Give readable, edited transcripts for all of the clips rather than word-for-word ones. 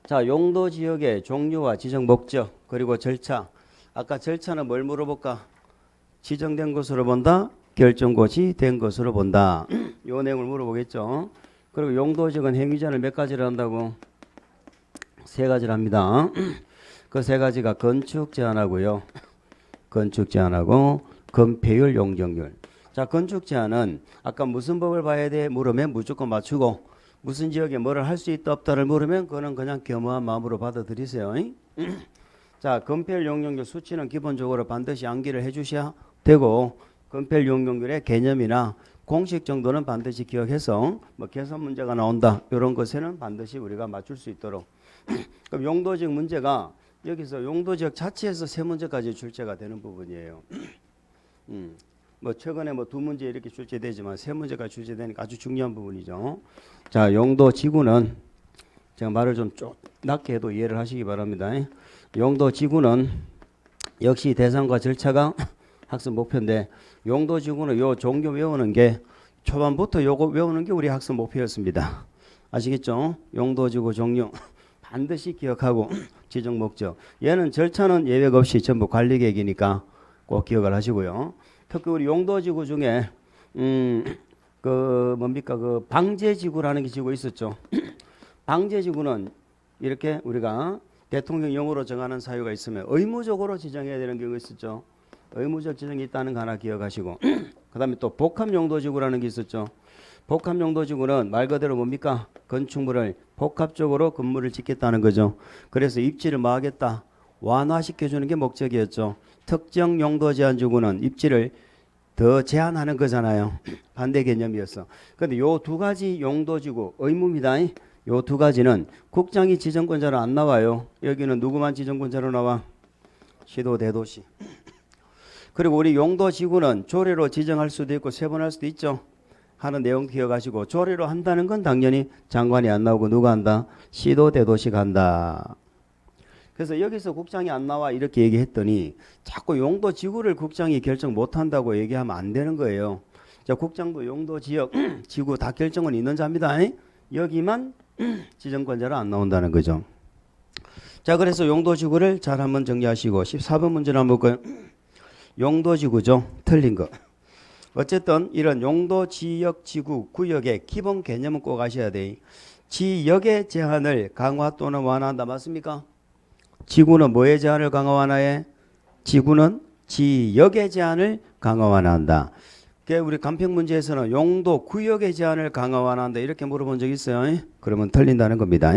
자, 용도 지역의 종류와 지정 목적 그리고 절차. 아까 절차는 뭘 물어볼까? 지정된 것으로 본다. 결정고시 된 것으로 본다. 요 내용을 물어보겠죠. 그리고 용도 지역은 행위 제한을 몇 가지를 한다고? 세 가지를 합니다. 그 세 가지가 건축 제한하고요. 건축 제한하고 건폐율, 용적률. 자, 건축 제한은 아까 무슨 법을 봐야 돼? 물으면 무조건 맞추고 무슨 지역에 뭐를 할 수 있다 없다를 물으면 그거는 그냥 겸허한 마음으로 받아들이세요. 자, 건폐율, 용적률 수치는 기본적으로 반드시 암기를 해주셔야 되고 건폐율, 용적률의 개념이나 공식 정도는 반드시 기억해서 뭐 계산 문제가 나온다 이런 것에는 반드시 우리가 맞출 수 있도록. 그럼 용도지역 문제가 여기서 용도지역 자체에서 세 문제까지 출제가 되는 부분이에요. 뭐 최근에 뭐 두 문제 이렇게 출제되지만 세 문제가 출제되니까 아주 중요한 부분이죠. 자, 용도지구는 제가 말을 좀 낮게 해도 이해를 하시기 바랍니다. 용도지구는 역시 대상과 절차가 학습 목표인데 용도지구는 요 종교 외우는 게 초반부터 요거 외우는 게 우리 학습 목표였습니다. 아시겠죠? 용도지구 종류 반드시 기억하고 지정 목적. 얘는 절차는 예외 없이 전부 관리 계획이니까 꼭 기억을 하시고요. 특히 우리 용도지구 중에 그 뭡니까 그 방제지구라는 게 지구 있었죠. 방제지구는 이렇게 우리가 대통령령으로 정하는 사유가 있으면 의무적으로 지정해야 되는 경우가 있었죠. 의무적 지정이 있다는 거 하나 기억하시고 그 다음에 또 복합용도지구라는 게 있었죠. 복합용도지구는 말 그대로 뭡니까? 건축물을 복합적으로 건물을 짓겠다는 거죠. 그래서 입지를 뭐 하겠다? 완화시켜주는 게 목적이었죠. 특정 용도 제한 지구는 입지를 더 제한하는 거잖아요. 반대 개념이었어. 그런데 요 두 가지 용도지구 의무입니다. 요 두 가지는 국장이 지정권자로 안 나와요. 여기는 누구만 지정권자로 나와? 시도 대도시. 그리고 우리 용도지구는 조례로 지정할 수도 있고 세분할 수도 있죠. 하는 내용 기억하시고 조례로 한다는 건 당연히 장관이 안 나오고 누가 한다? 시도 대도시가 한다. 그래서 여기서 국장이 안 나와 이렇게 얘기했더니 자꾸 용도지구를 국장이 결정 못한다고 얘기하면 안 되는 거예요. 자, 국장도 용도지역 지구 다 결정은 있는 자입니다. 여기만 지정권자로 안 나온다는 거죠. 자, 그래서 용도지구를 잘 한번 정리하시고 14번 문제를 한번 볼까요? 용도지구죠. 틀린 거. 어쨌든 이런 용도, 지역, 지구, 구역의 기본 개념은 꼭 아셔야 돼. 지역의 제한을 강화 또는 완화한다. 맞습니까? 지구는 뭐의 제한을 강화 완화해? 지구는 지역의 제한을 강화 완화한다. 우리 간평 문제에서는 용도, 구역의 제한을 강화 완화한다. 이렇게 물어본 적 있어요. 그러면 틀린다는 겁니다.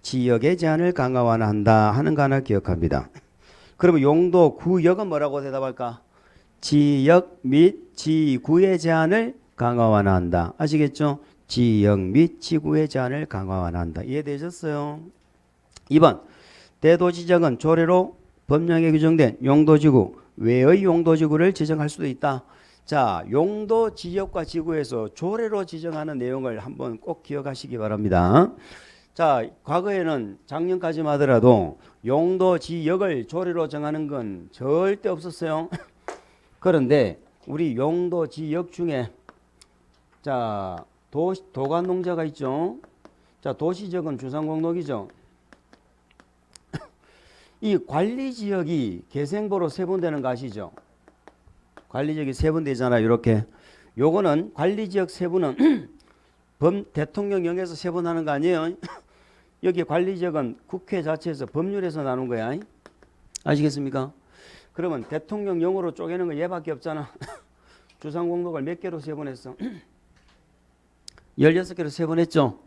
지역의 제한을 강화 완화한다 하는 거 하나 기억합니다. 그러면 용도, 구역은 뭐라고 대답할까? 지역 및 지구의 제한을 강화 완화한다. 아시겠죠? 지역 및 지구의 제한을 강화 완화한다. 이해되셨어요? 2번 대도지정은 조례로 법령에 규정된 용도지구 외의 용도지구를 지정할 수도 있다. 자, 용도, 지역과 지구에서 조례로 지정하는 내용을 한번 꼭 기억하시기 바랍니다. 자, 과거에는 작년까지만 하더라도 용도, 지역을 조례로 정하는 건 절대 없었어요. 그런데 우리 용도 지역 중에 자 도간농자가 있죠. 자, 도시지역은 주상공록이죠. 이 관리지역이 계생보로 세분되는 거 아시죠? 관리지역이 세분되잖아요. 이렇게 요거는 관리지역 세분은 대통령령에서 세분하는 거 아니에요. 여기 관리지역은 국회 자체에서 법률에서 나눈 거야. 아시겠습니까? 그러면 대통령령으로 쪼개는 거 얘밖에 없잖아. 주상공록을 몇 개로 세분했어? 16개로 세분했죠.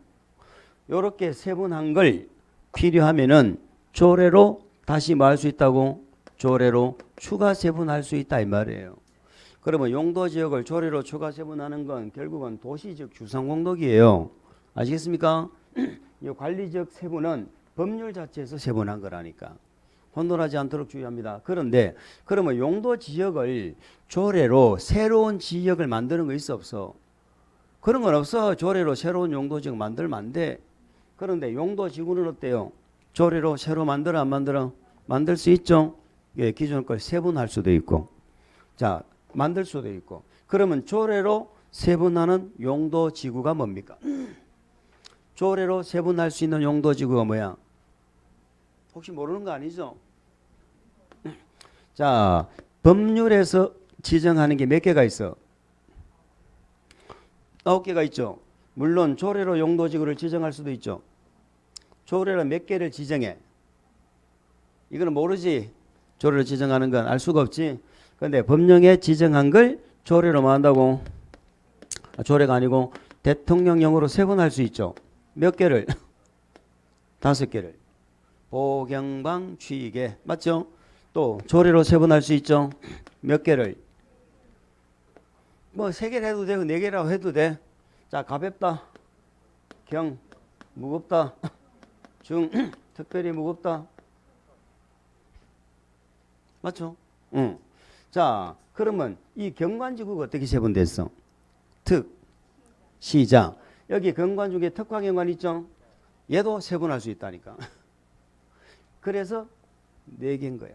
요렇게 세분한 걸 필요하면은 조례로 다시 뭐 할 수 있다고? 조례로 추가 세분할 수 있다 이 말이에요. 그러면 용도지역을 조례로 추가 세분하는 건 결국은 도시지역 주상공록이에요. 아시겠습니까? 이 관리지역 세분은 법률 자체에서 세분한 거라니까. 혼돈하지 않도록 주의합니다. 그런데 그러면 용도 지역을 조례로 새로운 지역을 만드는 거 있어 없어? 그런 건 없어. 조례로 새로운 용도 지역 만들면 안 돼. 그런데 용도 지구는 어때요? 조례로 새로 만들어 안 만들어? 만들 수 있죠. 예, 기존 걸 세분할 수도 있고 자 만들 수도 있고. 그러면 조례로 세분하는 용도 지구가 뭡니까? 조례로 세분할 수 있는 용도 지구가 뭐야? 혹시 모르는 거 아니죠? 자, 법률에서 지정하는 게 몇 개가 있어? 9개가 있죠. 물론 조례로 용도지구를 지정할 수도 있죠. 조례로 몇 개를 지정해? 이거는 모르지. 조례로 지정하는 건 알 수가 없지. 그런데 법령에 지정한 걸 조례로 뭐 한다고? 조례가 아니고 대통령령으로 세분할 수 있죠. 몇 개를? 5개를. 보경방 취계 맞죠? 또 조례로 세분할 수 있죠. 몇 개를? 뭐 3개를 해도 되고 4개라고 해도 돼. 자, 가볍다. 경 무겁다. 중 특별히 무겁다. 맞죠? 응. 자, 그러면 이 경관지구가 어떻게 세분됐어? 특, 시자. 여기 경관 중에 특화경관 있죠? 얘도 세분할 수 있다니까. 그래서 4개인 거야.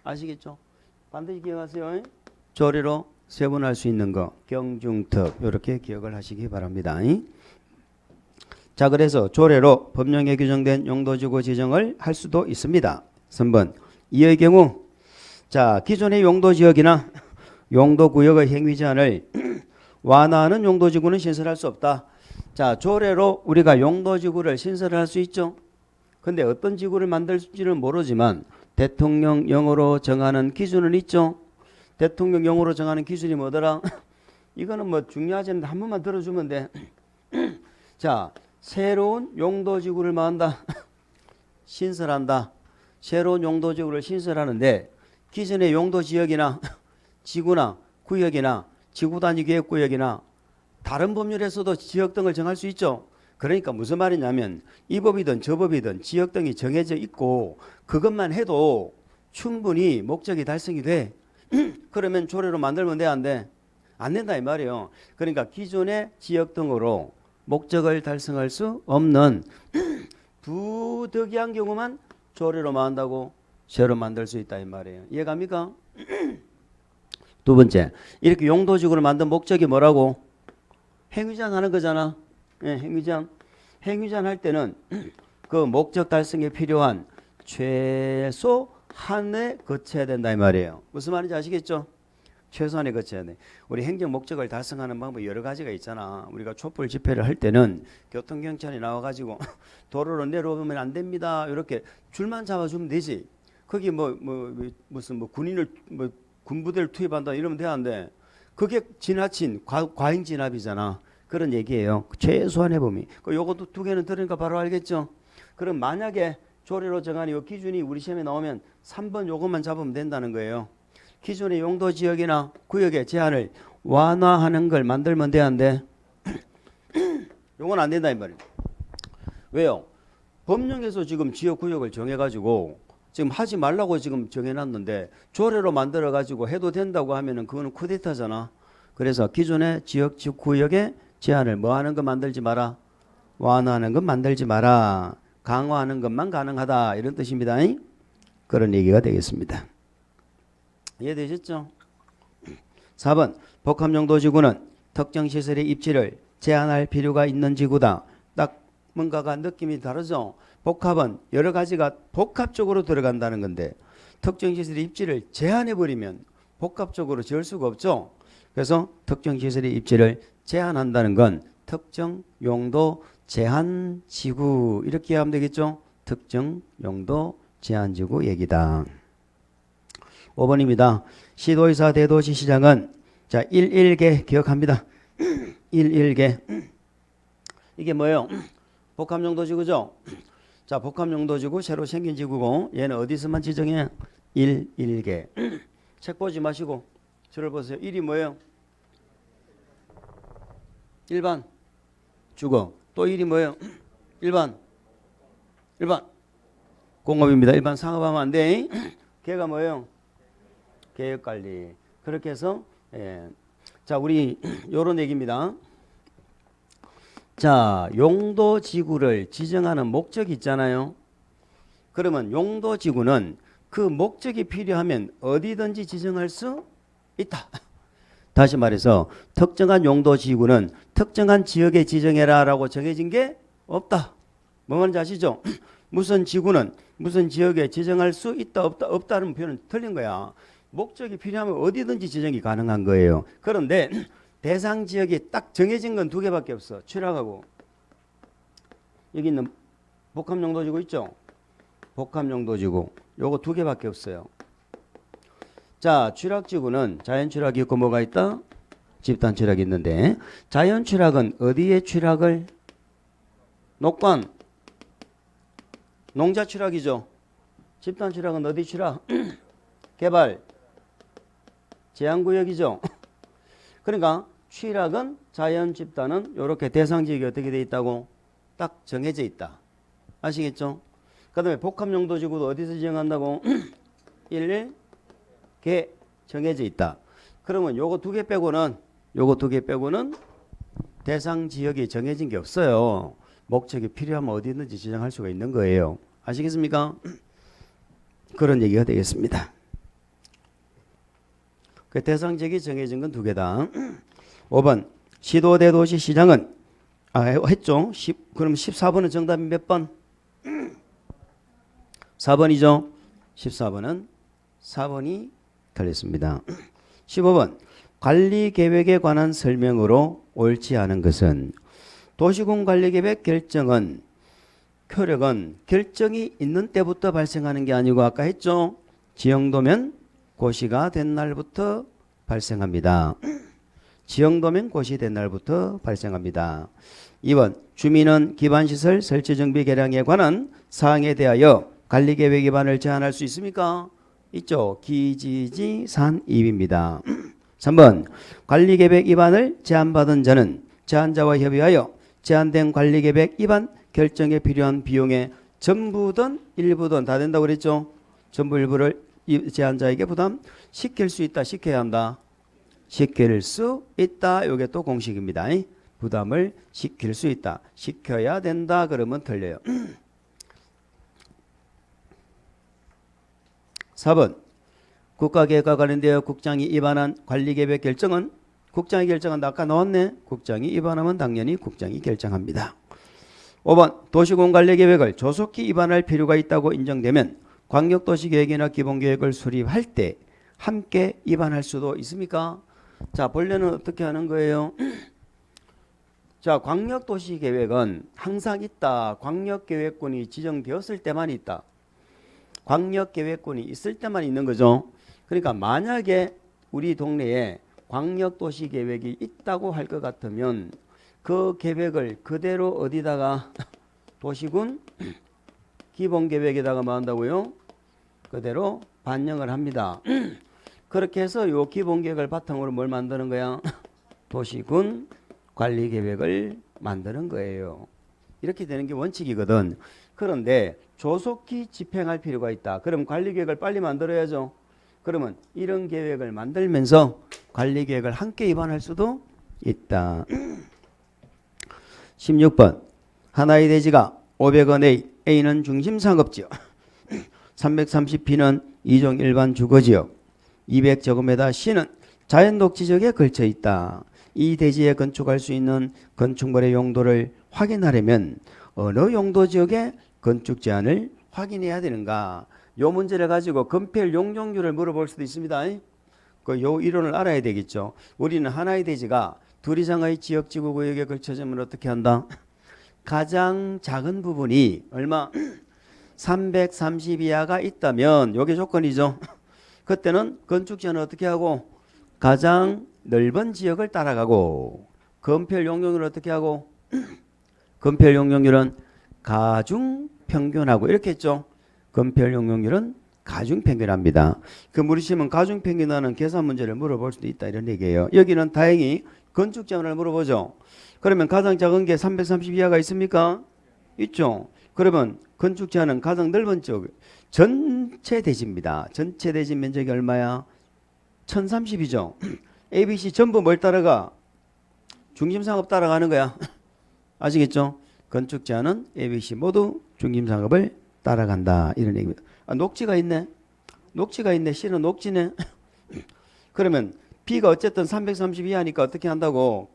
아시겠죠? 반드시 기억하세요. 조례로 세분할 수 있는 거 경중특 이렇게 기억을 하시기 바랍니다. 자, 그래서 조례로 법령에 규정된 용도지구 지정을 할 수도 있습니다. 3번 이의 경우 자 기존의 용도지역이나 용도구역의 행위 제한을 완화하는 용도지구는 신설할 수 없다. 자, 조례로 우리가 용도지구를 신설할 수 있죠. 근데 어떤 지구를 만들지는 모르지만 대통령령으로 정하는 기준은 있죠. 대통령령으로 정하는 기준이 뭐더라? 이거는 뭐 중요하지 않은데 한 번만 들어주면 돼. 자, 새로운 용도지구를 만든다. 신설한다. 새로운 용도지구를 신설하는데 기존의 용도지역이나 지구나 구역이나 지구단위계획구역이나 다른 법률에서도 지역 등을 정할 수 있죠. 그러니까 무슨 말이냐면 이 법이든 저 법이든 지역 등이 정해져 있고 그것만 해도 충분히 목적이 달성이 돼. 그러면 조례로 만들면 돼, 안 돼? 안 된다 이 말이에요. 그러니까 기존의 지역 등으로 목적을 달성할 수 없는 부득이한 경우만 조례로 만든다고 새로 만들 수 있다 이 말이에요. 이해갑니까? 두 번째, 이렇게 용도지구를 만든 목적이 뭐라고? 행위제한 하는 거잖아. 예, 행위제한. 행위제한 할 때는 그 목적 달성에 필요한 최소한에 거쳐야 된다 이 말이에요. 무슨 말인지 아시겠죠? 최소한에 거쳐야 돼. 우리 행정 목적을 달성하는 방법이 여러 가지가 있잖아. 우리가 촛불 집회를 할 때는 교통경찰이 나와가지고 도로로 내려오면 안 됩니다. 이렇게 줄만 잡아주면 되지. 거기 무슨 군인을 군부대를 투입한다 이러면 돼, 안 돼? 그게 지나친 과잉 진압이잖아. 그런 얘기예요. 최소한의 범위. 요것도 2개는 들으니까 바로 알겠죠? 그럼 만약에 조례로 정한 이 기준이 우리 시험에 나오면 3번 요것만 잡으면 된다는 거예요. 기존의 용도지역이나 구역의 제한을 완화하는 걸 만들면 돼, 안 돼? 요건 안 된다 이 말이에요. 왜요? 법령에서 지금 지역구역을 정해가지고 지금 하지 말라고 지금 정해놨는데 조례로 만들어가지고 해도 된다고 하면은 그거는 쿠데타잖아. 그래서 기존의 지역 구역의 제한을 뭐 하는 거 만들지 마라. 완화하는 것 만들지 마라. 강화하는 것만 가능하다. 이런 뜻입니다. 그런 얘기가 되겠습니다. 이해되셨죠? 4번 복합용도지구는 특정 시설의 입지를 제한할 필요가 있는 지구다. 딱 뭔가가 느낌이 다르죠? 복합은 여러 가지가 복합적으로 들어간다는 건데 특정 시설의 입지를 제한해버리면 복합적으로 지을 수가 없죠. 그래서 특정 시설의 입지를 제한한다는 건 특정 용도 제한지구 이렇게 하면 되겠죠. 특정 용도 제한지구 얘기다. 5번입니다. 시도의사 대도시시장은 자 11개 기억합니다. 11개 이게 뭐예요? 복합용도지구죠. 자, 복합용도지구 새로 생긴 지구고 얘는 어디서만 지정해? 11개. 책 보지 마시고 저를 보세요. 1이 뭐예요? 일반 주거. 또 1이 뭐예요? 일반 공업입니다. 일반 상업하면 안 돼. 걔가 뭐예요? 계획관리. 그렇게 해서 자 우리 요런 얘기입니다. 자, 용도지구를 지정하는 목적이 있잖아요. 그러면 용도지구는 그 목적이 필요하면 어디든지 지정할 수 있다. 다시 말해서 특정한 용도지구는 특정한 지역에 지정해라 라고 정해진 게 없다. 뭐 말인지 아시죠? 무슨 지구는 무슨 지역에 지정할 수 있다 없다는 표현은 틀린 거야. 목적이 필요하면 어디든지 지정이 가능한 거예요. 그런데 대상 지역이 딱 정해진 건 두 개밖에 없어. 취락하고 여기 있는 복합용도지구 있죠. 복합용도지구 요거 두 개밖에 없어요. 자, 취락지구는 자연 취락이 있고 뭐가 있다? 집단 취락이 있는데 자연 취락은 어디에 취락을? 녹관, 농자 취락이죠. 집단 취락은 어디 취락? 개발, 제한구역이죠. 그러니까 취락은 자연 집단은 이렇게 대상 지역이 어떻게 돼 있다고? 딱 정해져 있다. 아시겠죠? 그 다음에 복합용도지구도 어디서 지정한다고? 1개 정해져 있다. 그러면 요거 두 개 빼고는 대상 지역이 정해진 게 없어요. 목적이 필요하면 어디든지 지정할 수가 있는 거예요. 아시겠습니까? 그런 얘기가 되겠습니다. 그 대상 지역이 정해진 건 두 개다. 5번 시도 대도시 시장은 했죠. 그럼 14번은 정답이 몇 번? 4번이죠. 14번은 4번이 틀렸습니다. 15번 관리계획에 관한 설명으로 옳지 않은 것은 도시군 관리계획 결정은 효력은 결정이 있는 때부터 발생하는 게 아니고 아까 했죠. 지형도면 고시가 된 날부터 발생합니다. 지형도면 고시 된 날부터 발생합니다. 2번 주민은 기반시설 설치 정비 개량에 관한 사항에 대하여 관리계획 위반을 제한할 수 있습니까? 있죠. 기지지 산입입니다. 3번 관리계획 위반을 제한받은 자는 제한자와 협의하여 제한된 관리계획 위반 결정에 필요한 비용의 전부든 일부든 다 된다고 그랬죠. 전부 일부를 제한자에게 부담시킬 수 있다. 시켜야 한다. 시킬 수 있다. 이게 또 공식입니다. 부담을 시킬 수 있다. 시켜야 된다. 그러면 틀려요. 4번 국가계획과 관련되어 국장이 위반한 관리계획 결정은 국장이 결정한다. 아까 나왔네. 국장이 위반하면 당연히 국장이 결정합니다. 5번 도시군 관리계획을 조속히 위반할 필요가 있다고 인정되면 광역도시계획이나 기본계획을 수립할 때 함께 위반할 수도 있습니까? 자, 본래는 어떻게 하는 거예요? 자, 광역도시계획은 항상 있다. 광역계획군이 지정되었을 때만 있다. 광역계획군이 있을 때만 있는 거죠. 그러니까 만약에 우리 동네에 광역도시계획이 있다고 할 것 같으면 그 계획을 그대로 어디다가 도시군 기본계획에다가 뭐 한다고요? 그대로 반영을 합니다. 그렇게 해서 요 기본계획을 바탕으로 뭘 만드는 거야? 도시군 관리계획을 만드는 거예요. 이렇게 되는 게 원칙이거든. 그런데 조속히 집행할 필요가 있다. 그럼 관리계획을 빨리 만들어야죠. 그러면 이런 계획을 만들면서 관리계획을 함께 위반할 수도 있다. 16번 하나의 대지가 500원 A는 중심상업지역 330B는 2종 일반 주거지역 200제곱미터 C는 자연녹지지역에 걸쳐 있다. 이 대지에 건축할 수 있는 건축물의 용도를 확인하려면 어느 용도지역에 건축 제한을 확인해야 되는가? 요 문제를 가지고 건폐율 용적률을 물어볼 수도 있습니다. 요 이론을 알아야 되겠죠. 우리는 하나의 대지가 둘 이상의 지역지구 구역에 걸쳐지면 어떻게 한다? 가장 작은 부분이 얼마? 330 이하가 있다면 요게 조건이죠. 그때는 건축 제한을 어떻게 하고? 가장 넓은 지역을 따라가고 건폐율 용적률을 어떻게 하고? 건폐율 용적률은 가중평균하고 이렇게 했죠. 건폐율 용적률은 가중평균합니다. 그 물으시면 가중평균하는 계산 문제를 물어볼 수도 있다 이런 얘기예요. 여기는 다행히 건축 제한을 물어보죠. 그러면 가장 작은 게 330 이하가 있습니까? 있죠. 그러면 건축 제한은 가장 넓은 쪽 전체 대지입니다. 전체 대지 면적이 얼마야? 1030이죠. ABC 전부 뭘 따라가? 중심상업 따라가는 거야. 아시겠죠? 건축 제한은 ABC 모두 중심상업을 따라간다 이런 얘기입니다. 녹지가 있네. 녹지가 있네. C는 녹지네. 그러면 B가 어쨌든 330 이하니까 어떻게 한다고?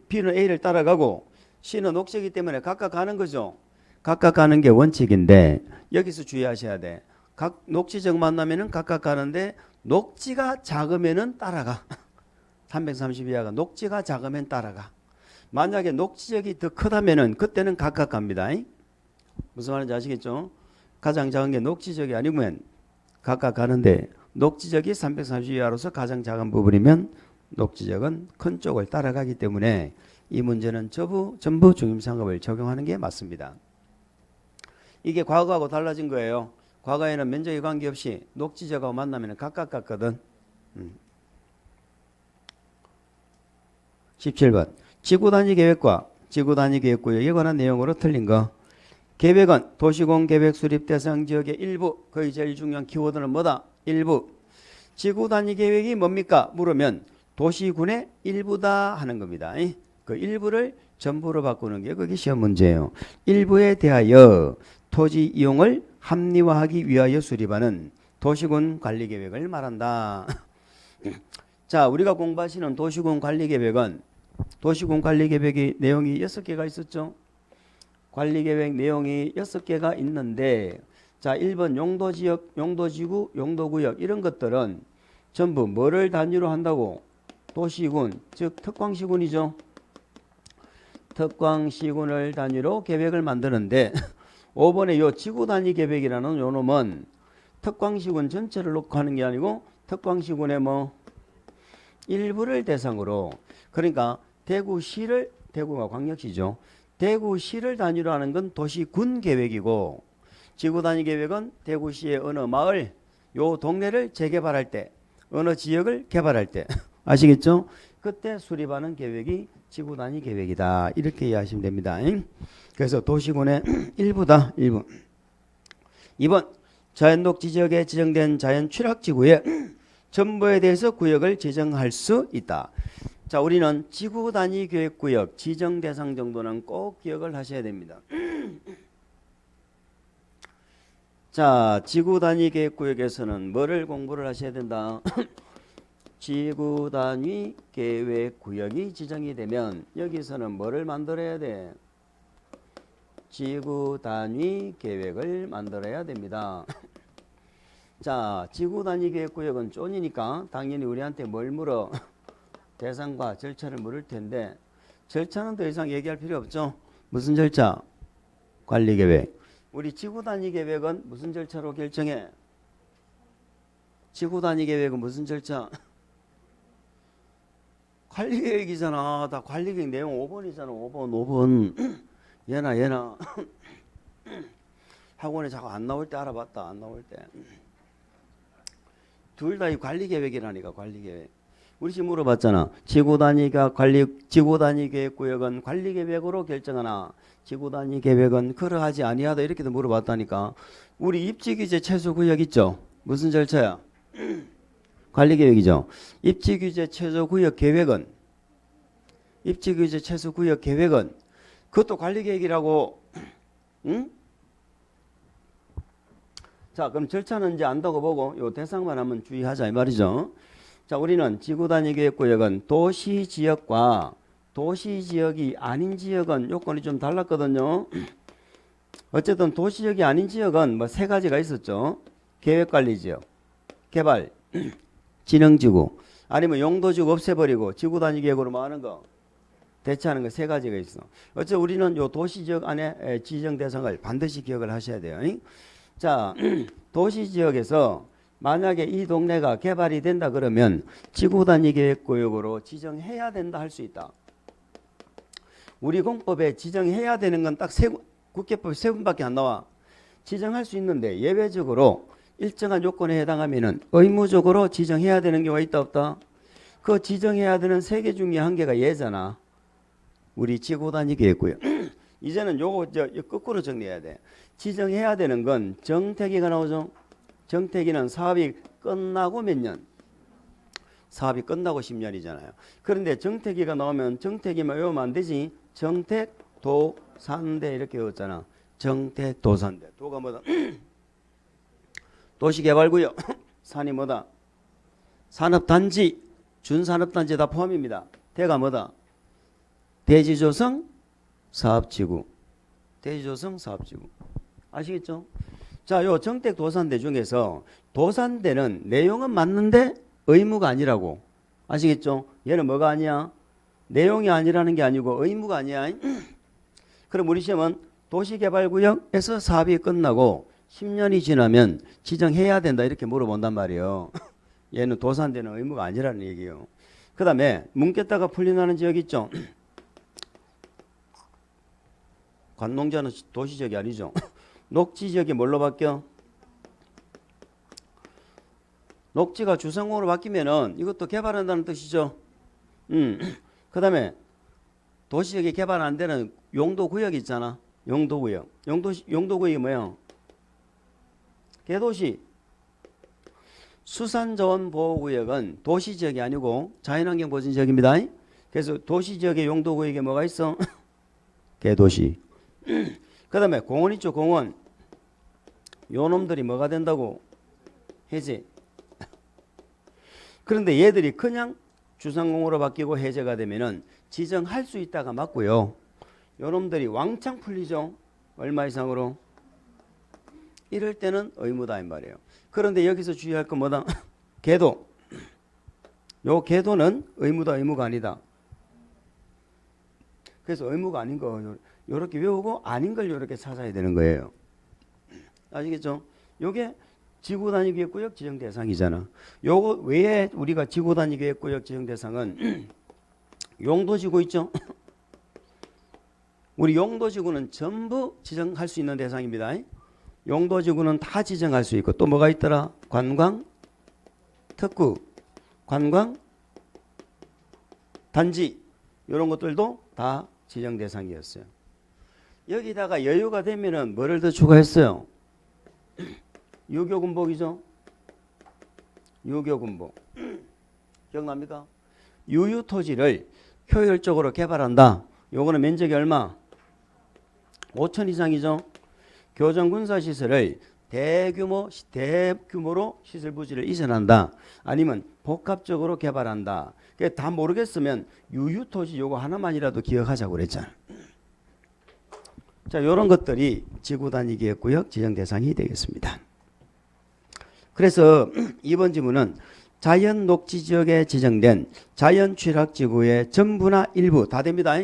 B는 A를 따라가고 C는 녹지이기 때문에 각각 가는 거죠. 각각 가는 게 원칙인데 여기서 주의하셔야 돼. 각 녹지적 만나면은 각각 가는데 녹지가 작으면은 따라가. 330 이하가 녹지가 작으면 따라가. 만약에 녹지적이 더 크다면은 그때는 각각 갑니다. 무슨 말인지 아시겠죠? 가장 작은 게 녹지적이 아니면 각각 가는데 녹지적이 330 이하로서 가장 작은 부분이면 녹지적은 큰 쪽을 따라가기 때문에 이 문제는 전부 중임상급을 적용하는 게 맞습니다. 이게 과거하고 달라진 거예요. 과거에는 면적에 관계없이 녹지적하고 만나면 각각 갔거든. 17번 지구단위 계획과 지구단위 계획구역에 관한 내용으로 틀린 거. 계획은 도시공 계획 수립 대상 지역의 일부. 거의 제일 중요한 키워드는 뭐다? 일부. 지구단위 계획이 뭡니까? 물으면 도시군의 일부다 하는 겁니다. 그 일부를 전부로 바꾸는 게 그게 시험 문제예요. 일부에 대하여 토지 이용을 합리화하기 위하여 수립하는 도시군 관리계획을 말한다. 자, 우리가 공부하시는 도시군 관리계획은 도시군 관리계획의 내용이 6개가 있었죠. 관리계획 내용이 6개가 있는데 자, 1번 용도지역, 용도지구, 용도구역 이런 것들은 전부 뭐를 단위로 한다고? 도시군, 즉 특광시군이죠. 특광시군을 단위로 계획을 만드는데 5번에 요 지구단위 계획이라는 요 놈은 특광시군 전체를 놓고 하는 게 아니고 특광시군의 뭐 일부를 대상으로, 그러니까 대구시를, 대구가 광역시죠. 대구시를 단위로 하는 건 도시군 계획이고 지구단위 계획은 대구시의 어느 마을, 요 동네를 재개발할 때, 어느 지역을 개발할 때 아시겠죠? 그때 수립하는 계획이 지구단위 계획이다. 이렇게 이해하시면 됩니다. 그래서 도시군의 일부다. 일부. 2번 자연녹지 지역에 지정된 자연 취락지구의 전부에 대해서 구역을 지정할 수 있다. 자, 우리는 지구단위 계획구역 지정 대상 정도는 꼭 기억을 하셔야 됩니다. 자, 지구단위 계획구역에서는 뭐를 공부를 하셔야 된다? 지구단위 계획구역이 지정이 되면 여기서는 뭐를 만들어야 돼? 지구단위 계획을 만들어야 됩니다. 자, 지구단위 계획구역은 쫀이니까 당연히 우리한테 뭘 물어? 대상과 절차를 물을 텐데 절차는 더 이상 얘기할 필요 없죠. 무슨 절차? 관리계획. 우리 지구단위 계획은 무슨 절차로 결정해? 지구단위 계획은 무슨 절차? 관리계획이잖아. 다 관리계획 내용 5번이잖아. 5번. 얘나. 학원에 자꾸 안 나올 때 알아봤다. 안 나올 때. 둘 다 이 관리계획이라니까. 관리계획. 우리 지금 물어봤잖아. 지구단위 계획구역은 관리계획으로 결정하나 지구단위 계획은 그러하지 아니하다. 이렇게도 물어봤다니까. 우리 입지규제 최소구역 있죠? 무슨 절차야? 관리계획이죠. 입지규제 최소구역 계획은 그것도 관리계획이라고. 응? 자, 그럼 절차는 이제 안다고 보고 요 대상만 한번 주의하자 이 말이죠. 자, 우리는 지구단위 계획구역은 도시지역과 도시지역이 아닌 지역은 요건이 좀 달랐거든요. 어쨌든 도시지역이 아닌 지역은 뭐 세 가지가 있었죠. 계획관리지역, 개발, 진흥지구, 아니면 용도지구 없애버리고 지구단위 계획으로 뭐 하는 거? 대체하는 거 세 가지가 있어. 어째 우리는 요 도시지역 안에 지정 대상을 반드시 기억을 하셔야 돼요. 자, 도시지역에서 만약에 이 동네가 개발이 된다 그러면 지구단위 계획구역으로 지정해야 된다 할 수 있다. 우리 공법에 지정해야 되는 건 딱 국회법 세 군밖에 안 나와. 지정할 수 있는데 예외적으로 일정한 요건에 해당하면은 의무적으로 지정해야 되는 경우가 있다 없다? 그 지정해야 되는 세 개 중에 한 개가 얘잖아. 우리 지구단위 계획구역. 이제는 요거 거꾸로 정리해야 돼. 지정해야 되는 건 정택이가 나오죠. 정택이는 사업이 끝나고 몇 년? 사업이 끝나고 10년이잖아요. 그런데 정택이가 나오면 정택이만 외우면 안 되지. 정택도산대 이렇게 외웠잖아. 정택도산대. 도가 뭐다? 도시개발구역. 산이 뭐다? 산업단지. 준산업단지 다 포함입니다. 대가 뭐다? 대지조성 사업지구. 대지조성 사업지구. 아시겠죠? 자, 요 정택 도산대 중에서 도산대는 내용은 맞는데 의무가 아니라고. 아시겠죠? 얘는 뭐가 아니야? 내용이 아니라는 게 아니고 의무가 아니야. 그럼 우리 시험은 도시개발구역에서 사업이 끝나고 10년이 지나면 지정해야 된다 이렇게 물어본단 말이에요. 얘는 도산대는 의무가 아니라는 얘기예요. 그 다음에 뭉갰다가 풀려나는 지역 있죠? 관농자는 도시지역이 아니죠. 녹지지역이 뭘로 바뀌어? 녹지가 주상공으로 바뀌면은 이것도 개발한다는 뜻이죠. 그 다음에 도시지역이 개발 안 되는 용도구역 있잖아. 용도구역. 용도구역이 뭐야? 개도시. 수산자원보호구역은 도시지역이 아니고 자연환경보전지역입니다. 그래서 도시지역의 용도구역에 뭐가 있어? 개도시. 그 다음에 공원 있죠, 공원. 요 놈들이 뭐가 된다고? 해제. 그런데 얘들이 그냥 주상공으로 바뀌고 해제가 되면은 지정할 수 있다가 맞고요. 요 놈들이 왕창 풀리죠. 얼마 이상으로? 이럴 때는 의무다 이 말이에요. 그런데 여기서 주의할 건 뭐다? 계도. 요 계도는 의무다 의무가 아니다. 그래서 의무가 아닌 거 요렇게 외우고 아닌 걸 요렇게 찾아야 되는 거예요. 아시겠죠? 요게 지구단위계획구역 지정 대상이잖아. 요거 외에 우리가 지구단위계획구역 지정 대상은 용도지구 있죠? 우리 용도지구는 전부 지정할 수 있는 대상입니다. 용도지구는 다 지정할 수 있고 또 뭐가 있더라? 관광, 특구, 관광, 단지 이런 것들도 다 지정 대상이었어요. 여기다가 여유가 되면은 뭐를 더 추가했어요? 유교군복이죠. 유교군복. 기억납니까? 유유토지를 효율적으로 개발한다. 요거는 면적이 얼마? 5천 이상이죠. 교정군사시설을 대규모로 시설 부지를 이전한다. 아니면 복합적으로 개발한다. 다 모르겠으면 유유토지 요거 하나만이라도 기억하자고 그랬잖아. 자, 요런 것들이 지구단위계획구역 지정 대상이 되겠습니다. 그래서 이번 지문은 자연 녹지지역에 지정된 자연 취락지구의 전부나 일부 다 됩니다.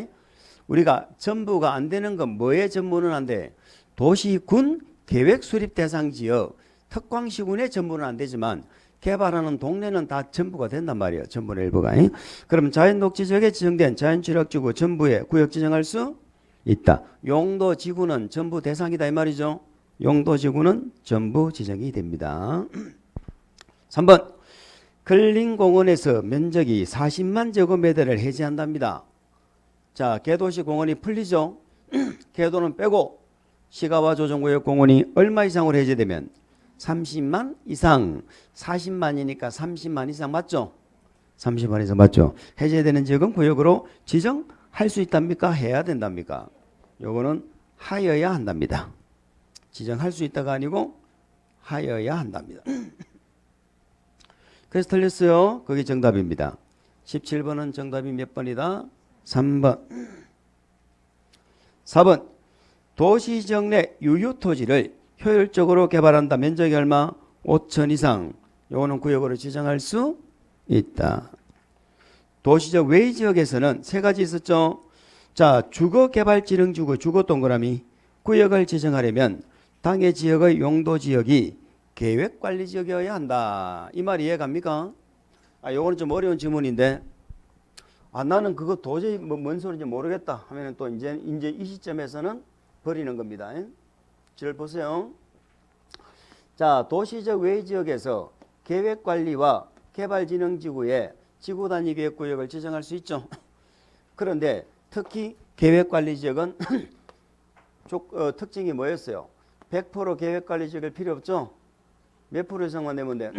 우리가 전부가 안 되는 건 뭐에 전부는 안 돼? 도시군 계획 수립 대상 지역 특광시군의 전부는 안 되지만 개발하는 동네는 다 전부가 된단 말이에요. 전부나 일부가. 그럼 자연 녹지지역에 지정된 자연 취락지구 전부에 구역 지정할 수 있다. 용도지구는 전부 대상이다 이 말이죠. 용도지구는 전부 지정이 됩니다. 3번 근린공원에서 면적이 40만 제곱미터를 해제한답니다. 자, 개도시 공원이 풀리죠. 개도는 빼고 시가와 조정구역 공원이 얼마 이상으로 해제되면 30만 이상. 40만이니까 30만 이상 맞죠? 30만 이상 맞죠? 해제되는 지역은 구역으로 지정할 수 있답니까? 해야 된답니까? 요거는 하여야 한답니다. 지정할 수 있다가 아니고 하여야 한답니다. 그래서 틀렸어요. 그게 정답입니다. 17번은 정답이 몇 번이다? 3번. 4번 도시지역 내 유유토지를 효율적으로 개발한다. 면적이 얼마? 5천 이상. 요거는 구역으로 지정할 수 있다. 도시적 외의 지역에서는 세 가지 있었죠. 자, 주거개발지능지구 주거 동그라미 구역을 지정하려면 당해 지역의 용도지역이 계획관리지역이어야 한다. 이 말 이해갑니까? 요거는 좀 어려운 질문인데 나는 그거 도저히 뭔 소리인지 모르겠다 하면은 또 이제 이 시점에서는 버리는 겁니다. 줄 보세요. 자, 도시적 외의 지역에서 계획관리와 개발진흥지구에 지구단위계획구역을 지정할 수 있죠. 그런데 특히 계획관리지역은 특징이 뭐였어요? 100% 계획관리지역일 필요 없죠. 몇 프로 이상만 내면 돼?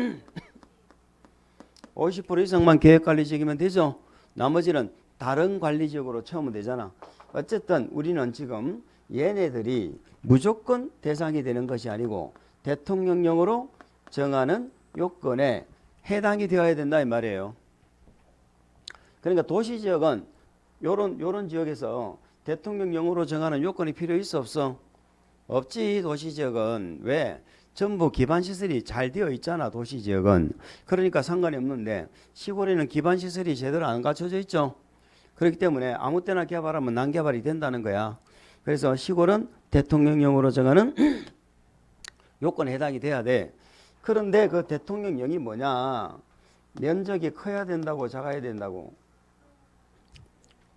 50% 이상만 계획관리지역이면 되죠. 나머지는 다른 관리지역으로 채우면 되잖아. 어쨌든 우리는 지금 얘네들이 무조건 대상이 되는 것이 아니고 대통령령으로 정하는 요건에 해당이 되어야 된다 이 말이에요. 그러니까 도시지역은 요런 지역에서 대통령령으로 정하는 요건이 필요 있어 없어? 없지. 도시지역은 왜? 전부 기반시설이 잘 되어 있잖아. 도시지역은. 그러니까 상관이 없는데 시골에는 기반시설이 제대로 안 갖춰져 있죠. 그렇기 때문에 아무 때나 개발하면 난개발이 된다는 거야. 그래서 시골은 대통령령으로 정하는 요건에 해당이 돼야 돼. 그런데 그 대통령령이 뭐냐? 면적이 커야 된다고 작아야 된다고?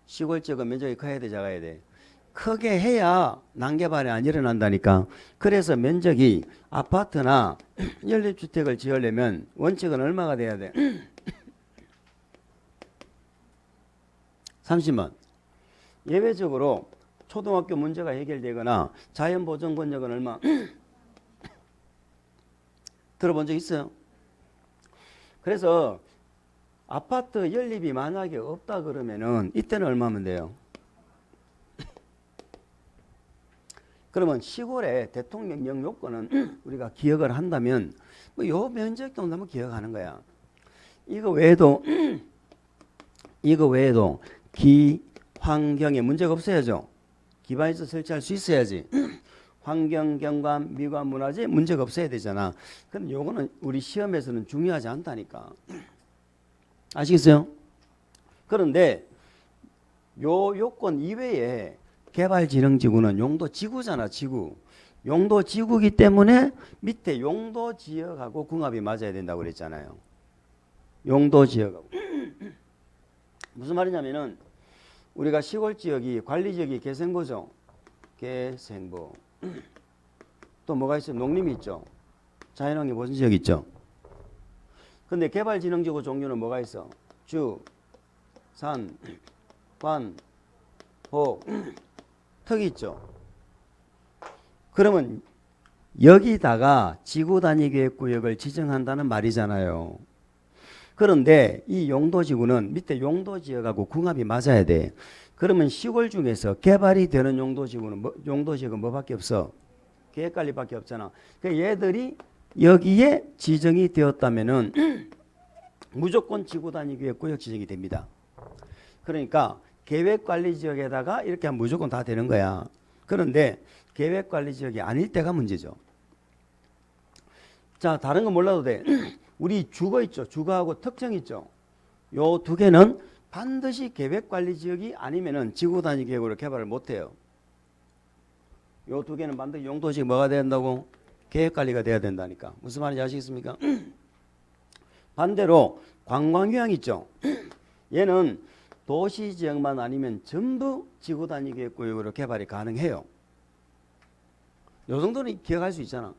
시골 지역은 면적이 커야 돼 작아야 돼? 크게 해야 난개발이 안 일어난다니까. 그래서 면적이 아파트나 연립주택을 지으려면 원칙은 얼마가 돼야 돼? 30만. 예외적으로 초등학교 문제가 해결되거나 자연보전권역은 얼마? 들어본 적 있어요? 그래서 아파트 연립이 만약에 없다 그러면은 이때는 얼마면 돼요? 그러면 시골의 대통령령 요건은 우리가 기억을 한다면 뭐 요 면적 정도면 기억하는 거야. 이거 외에도 환경에 문제가 없어야죠. 기반에서 설치할 수 있어야지. 환경, 경관, 미관, 문화재 문제가 없어야 되잖아. 근데 요거는 우리 시험에서는 중요하지 않다니까. 아시겠어요? 그런데 요 요건 이외에 개발진흥지구는 용도지구잖아. 지구. 용도지구이기 때문에 밑에 용도지역하고 궁합이 맞아야 된다고 그랬잖아요. 용도지역하고. 무슨 말이냐면은 우리가 시골지역이 관리지역이 개생보죠. 개생보. 또 뭐가 있어요? 농림이 있죠. 자연환경 보전지역 있죠. 근데 개발진흥지구 종류는 뭐가 있어? 주, 산, 관, 복, 턱이 있죠. 그러면 여기다가 지구단위계획구역을 지정한다는 말이잖아요. 그런데 이 용도지구는 밑에 용도지역하고 궁합이 맞아야 돼. 그러면 시골 중에서 개발이 되는 용도지역은 뭐밖에 없어? 계획관리밖에 없잖아. 그러니까 얘들이 여기에 지정이 되었다면은 무조건 지구단위계획구역 지정이 됩니다. 그러니까 계획관리지역에다가 이렇게 하면 무조건 다 되는 거야. 그런데 계획관리지역이 아닐 때가 문제죠. 자, 다른 건 몰라도 돼. 우리 주거 있죠. 주거하고 특정 있죠. 요 두 개는 반드시 계획관리지역이 아니면은 지구단위계획으로 개발을 못해요. 요 두 개는 반드시 용도지역 뭐가 돼야 된다고? 계획관리가 돼야 된다니까. 무슨 말인지 아시겠습니까? 반대로 관광휴양 있죠. 얘는 도시지역만 아니면 전부 지구단위계획구역으로 개발이 가능해요. 요 정도는 기억할 수 있잖아.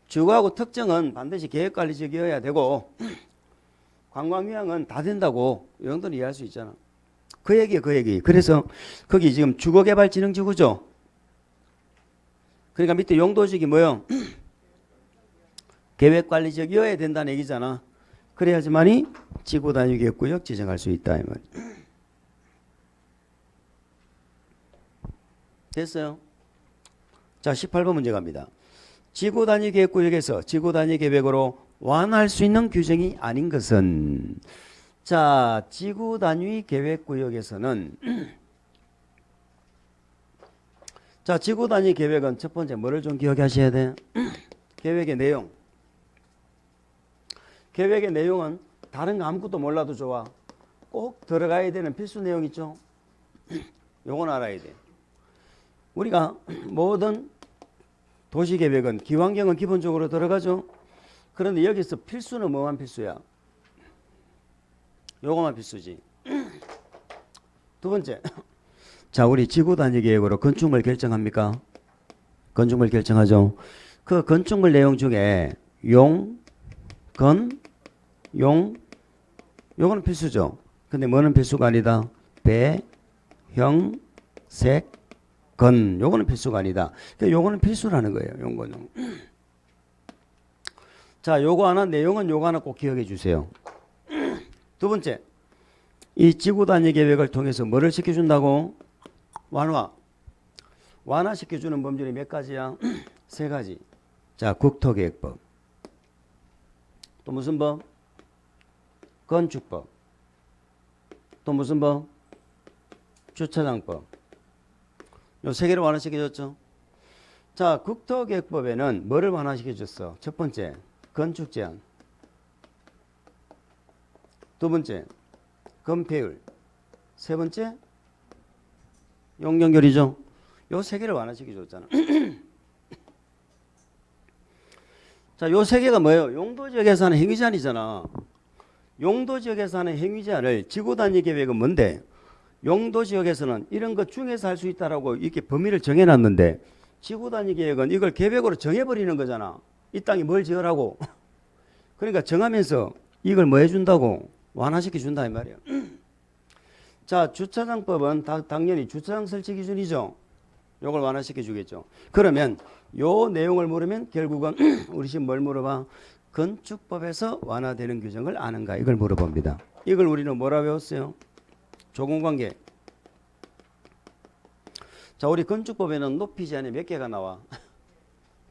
주거하고 특정은 반드시 계획관리지역이어야 되고 관광휴양은 다 된다고 이 정도는 이해할 수 있잖아. 그 얘기예요. 그 얘기. 그래서 거기 지금 주거개발진흥지구죠. 그러니까 밑에 용도지역이 뭐요? 계획관리지역이어야 된다는 얘기잖아. 그래야지만이 지구단위계획구역 지정할 수 있다. 이 말. 됐어요? 자, 18번 문제 갑니다. 지구단위계획구역에서 지구단위계획으로 완화할 수 있는 규정이 아닌 것은, 자, 지구단위계획구역에서는 자, 지구단위계획은 첫 번째 뭐를 좀 기억하셔야 돼? 계획의 내용. 계획의 내용은 다른 거 아무것도 몰라도 좋아. 꼭 들어가야 되는 필수 내용 있죠? 요건 알아야 돼. 우리가 모든 도시계획은 기환경은 기본적으로 들어가죠. 그런데 여기서 필수는 뭐만 필수야? 요거만 필수지. 두 번째, 자, 우리 지구단위계획으로 건축물 결정합니까? 건축물 결정하죠. 그 건축물 내용 중에 용, 건, 용, 요거는 필수죠. 근데 뭐는 필수가 아니다? 배, 형, 색, 건, 요거는 필수가 아니다. 그러니까 요거는 필수라는 거예요. 용건. 자, 요거 하나, 내용은 요거 하나 꼭 기억해 주세요. 두 번째, 이 지구단위계획을 통해서 뭐를 시켜준다고? 완화. 완화시켜주는 법률이 몇 가지야? 세 가지. 자, 국토계획법. 또 무슨 법? 건축법. 또 무슨 법? 주차장법. 요 세 개를 완화시켜줬죠. 자, 국토계획법에는 뭐를 완화시켜줬어? 첫 번째, 건축 제한. 두 번째, 건폐율. 세 번째, 용적률이죠. 요 세 개를 완화시켜줬잖아. 자, 요 세 개가 뭐예요? 용도지역에서 하는 행위제한이잖아. 용도지역에서 하는 행위제한을 지구단위 계획은 뭔데? 용도지역에서는 이런 것 중에서 할 수 있다라고 이렇게 범위를 정해놨는데 지구단위 계획은 이걸 계획으로 정해버리는 거잖아. 이 땅에 뭘 지으라고. 그러니까 정하면서 이걸 뭐 해준다고? 완화시켜준다 이 말이야. 자, 주차장법은 당연히 주차장 설치 기준이죠. 요걸 완화시켜주겠죠. 그러면 요 내용을 물으면 결국은 우리 지금 뭘 물어봐? 건축법에서 완화되는 규정을 아는가? 이걸 물어봅니다. 이걸 우리는 뭐라 배웠어요? 조공관계. 자, 우리 건축법에는 높이 제한이 몇 개가 나와?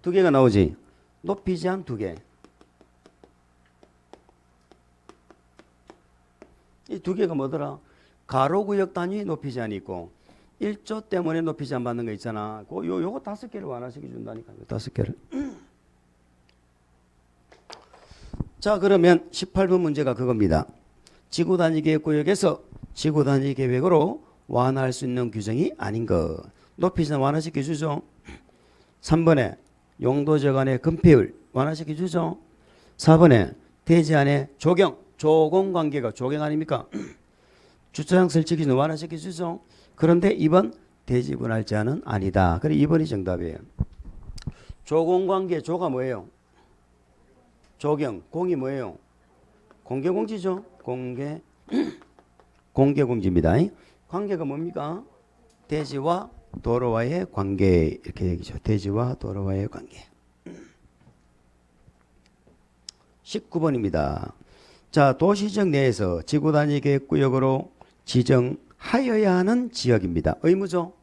두 개가 나오지. 높이 제한 두 개. 이 두 개가 뭐더라? 가로구역 단위 높이 제한이 있고 1조 때문에 높이 제한 받는 거 있잖아. 요거 5개를 완화시켜 준다니까. 5개를. 자, 그러면 18번 문제가 그겁니다. 지구 단위 계획 구역에서 지구 단위 계획으로 완화할 수 있는 규정이 아닌 것. 높이 제한 완화시켜 주죠. 3번에 용도지역 안의 건폐율 완화시켜 주죠. 4번에 대지 안의 조공 관계가 조경 아닙니까? 주차장 설치 기준 완화시켜 주죠. 그런데 2번 대지 분할 제한은 아니다. 그래 2번이 정답이에요. 조공 관계 조가 뭐예요? 조경. 공이 뭐예요? 공개공지죠. 공개공지입니다. 관계가 뭡니까? 대지와 도로와의 관계 이렇게 얘기죠. 대지와 도로와의 관계. 19번입니다. 자, 도시지역 내에서 지구단위 계획구역으로 지정하여야 하는 지역입니다. 의무죠.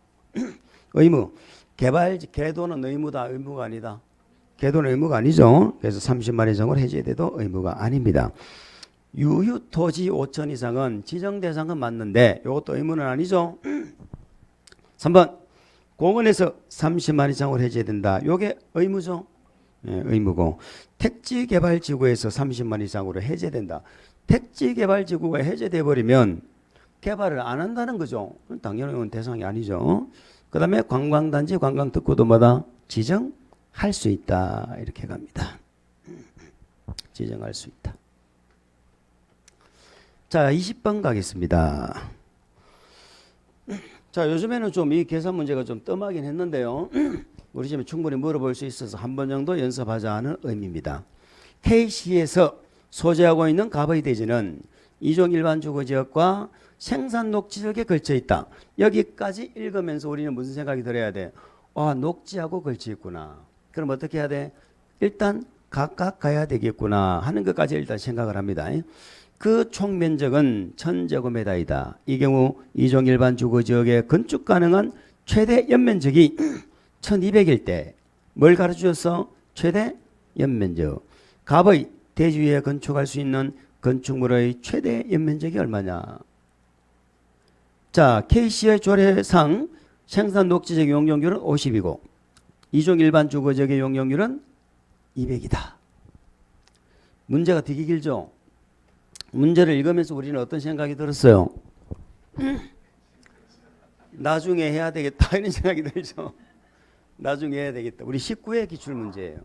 의무. 계도는 의무다. 의무가 아니다. 계도는 의무가 아니죠. 그래서 30만 이상으로 해제돼도 의무가 아닙니다. 유휴토지 5천 이상은 지정 대상은 맞는데 이것도 의무는 아니죠. 3번 공원에서 30만 이상으로 해제된다. 이게 의무죠. 예, 의무고 택지개발지구에서 30만 이상으로 해제된다. 택지개발지구가 해제돼 버리면 개발을 안 한다는 거죠. 당연히 대상이 아니죠. 그 다음에 관광단지 관광특구도마다 지정할 수 있다. 이렇게 갑니다. 지정할 수 있다. 자, 20번 가겠습니다. 자, 요즘에는 좀 이 계산 문제가 좀 뜸하긴 했는데요. 우리 집에 충분히 물어볼 수 있어서 한 번 정도 연습하자는 의미입니다. K시에서 소재하고 있는 갑의 대지는 이종 일반 주거지역과 생산 녹지역에 걸쳐 있다. 여기까지 읽으면서 우리는 무슨 생각이 들어야 돼? 아, 녹지하고 걸쳐 있구나. 그럼 어떻게 해야 돼? 일단 각각 가야 되겠구나 하는 것까지 일단 생각을 합니다. 그 총 면적은 1000제곱미터이다. 이 경우 이종 일반 주거지역에 건축 가능한 최대 연면적이 1200일 때 뭘 가르쳐줬어? 최대 연면적. 갑의 대지 위에 건축할 수 있는 건축물의 최대 연면적이 얼마냐? 자, K시의 조례상 생산 녹지적 용적률은 50이고 이종 일반 주거지역의 용적률은 200이다. 문제가 되게 길죠? 문제를 읽으면서 우리는 어떤 생각이 들었어요? 나중에 해야 되겠다 이런 생각이 들죠. 나중에 해야 되겠다. 우리 19회 기출문제예요.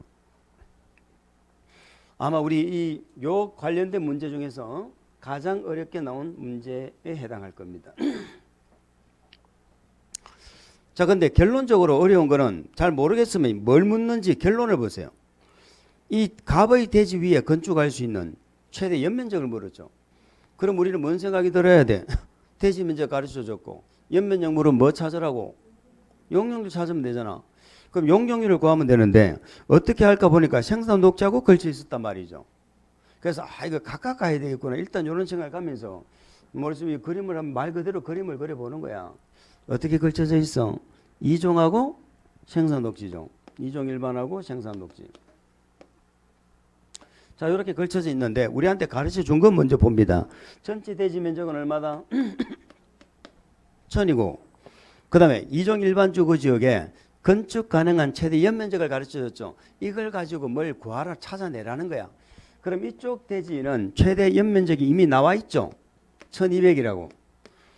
아마 우리 요 관련된 문제 중에서 가장 어렵게 나온 문제에 해당할 겁니다. 자, 근데 결론적으로 어려운 거는 잘 모르겠으면 뭘 묻는지 결론을 보세요. 이 갑의 대지 위에 건축할 수 있는 최대 연면적을 물었죠. 그럼 우리는 뭔 생각이 들어야 돼? 대지 면적 가르쳐줬고 연면적 물으면 뭐 찾으라고? 용적률 찾으면 되잖아. 그럼 용적률을 구하면 되는데 어떻게 할까 보니까 생산 녹지하고 걸쳐 있었단 말이죠. 그래서 이거 각각 가야 되겠구나. 일단 이런 생각을 가면서 머릿속에 그림을 하면 말 그대로 그림을 그려보는 거야. 어떻게 걸쳐져 있어? 이종하고 생산 녹지종. 이종 일반하고 생산 녹지. 자, 이렇게 걸쳐져 있는데 우리한테 가르쳐 준 건 먼저 봅니다. 전체 대지 면적은 얼마다? 1000이고 그 다음에 이종 일반주 그 지역에 건축 가능한 최대 연면적을 가르쳐줬죠. 이걸 가지고 뭘 구하라 찾아내라는 거야. 그럼 이쪽 대지는 최대 연면적이 이미 나와 있죠. 1200이라고.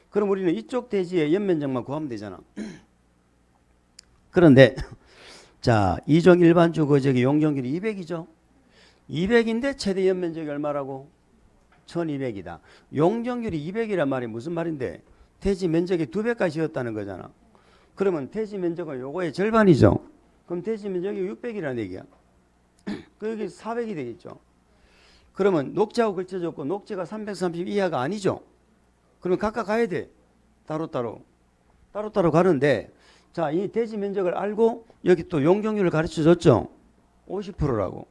그럼 우리는 이쪽 대지의 연면적만 구하면 되잖아. 그런데 자, 이종 일반주 그 지역의 용적률이 200이죠. 200인데 최대 연면적이 얼마라고? 1200이다. 용적률이 200이란 말이 무슨 말인데? 대지 면적이 2배까지 지었다는 거잖아. 그러면 대지 면적은 요거의 절반이죠. 그럼 대지 면적이 600이라는 얘기야. 그 여기 400이 되겠죠. 그러면 녹지하고 걸쳐졌고 녹지가 330 이하가 아니죠. 그러면 각각 가야 돼. 따로따로 가는데 자, 이 대지 면적을 알고 여기 또 용적률을 가르쳐 줬죠. 50%라고.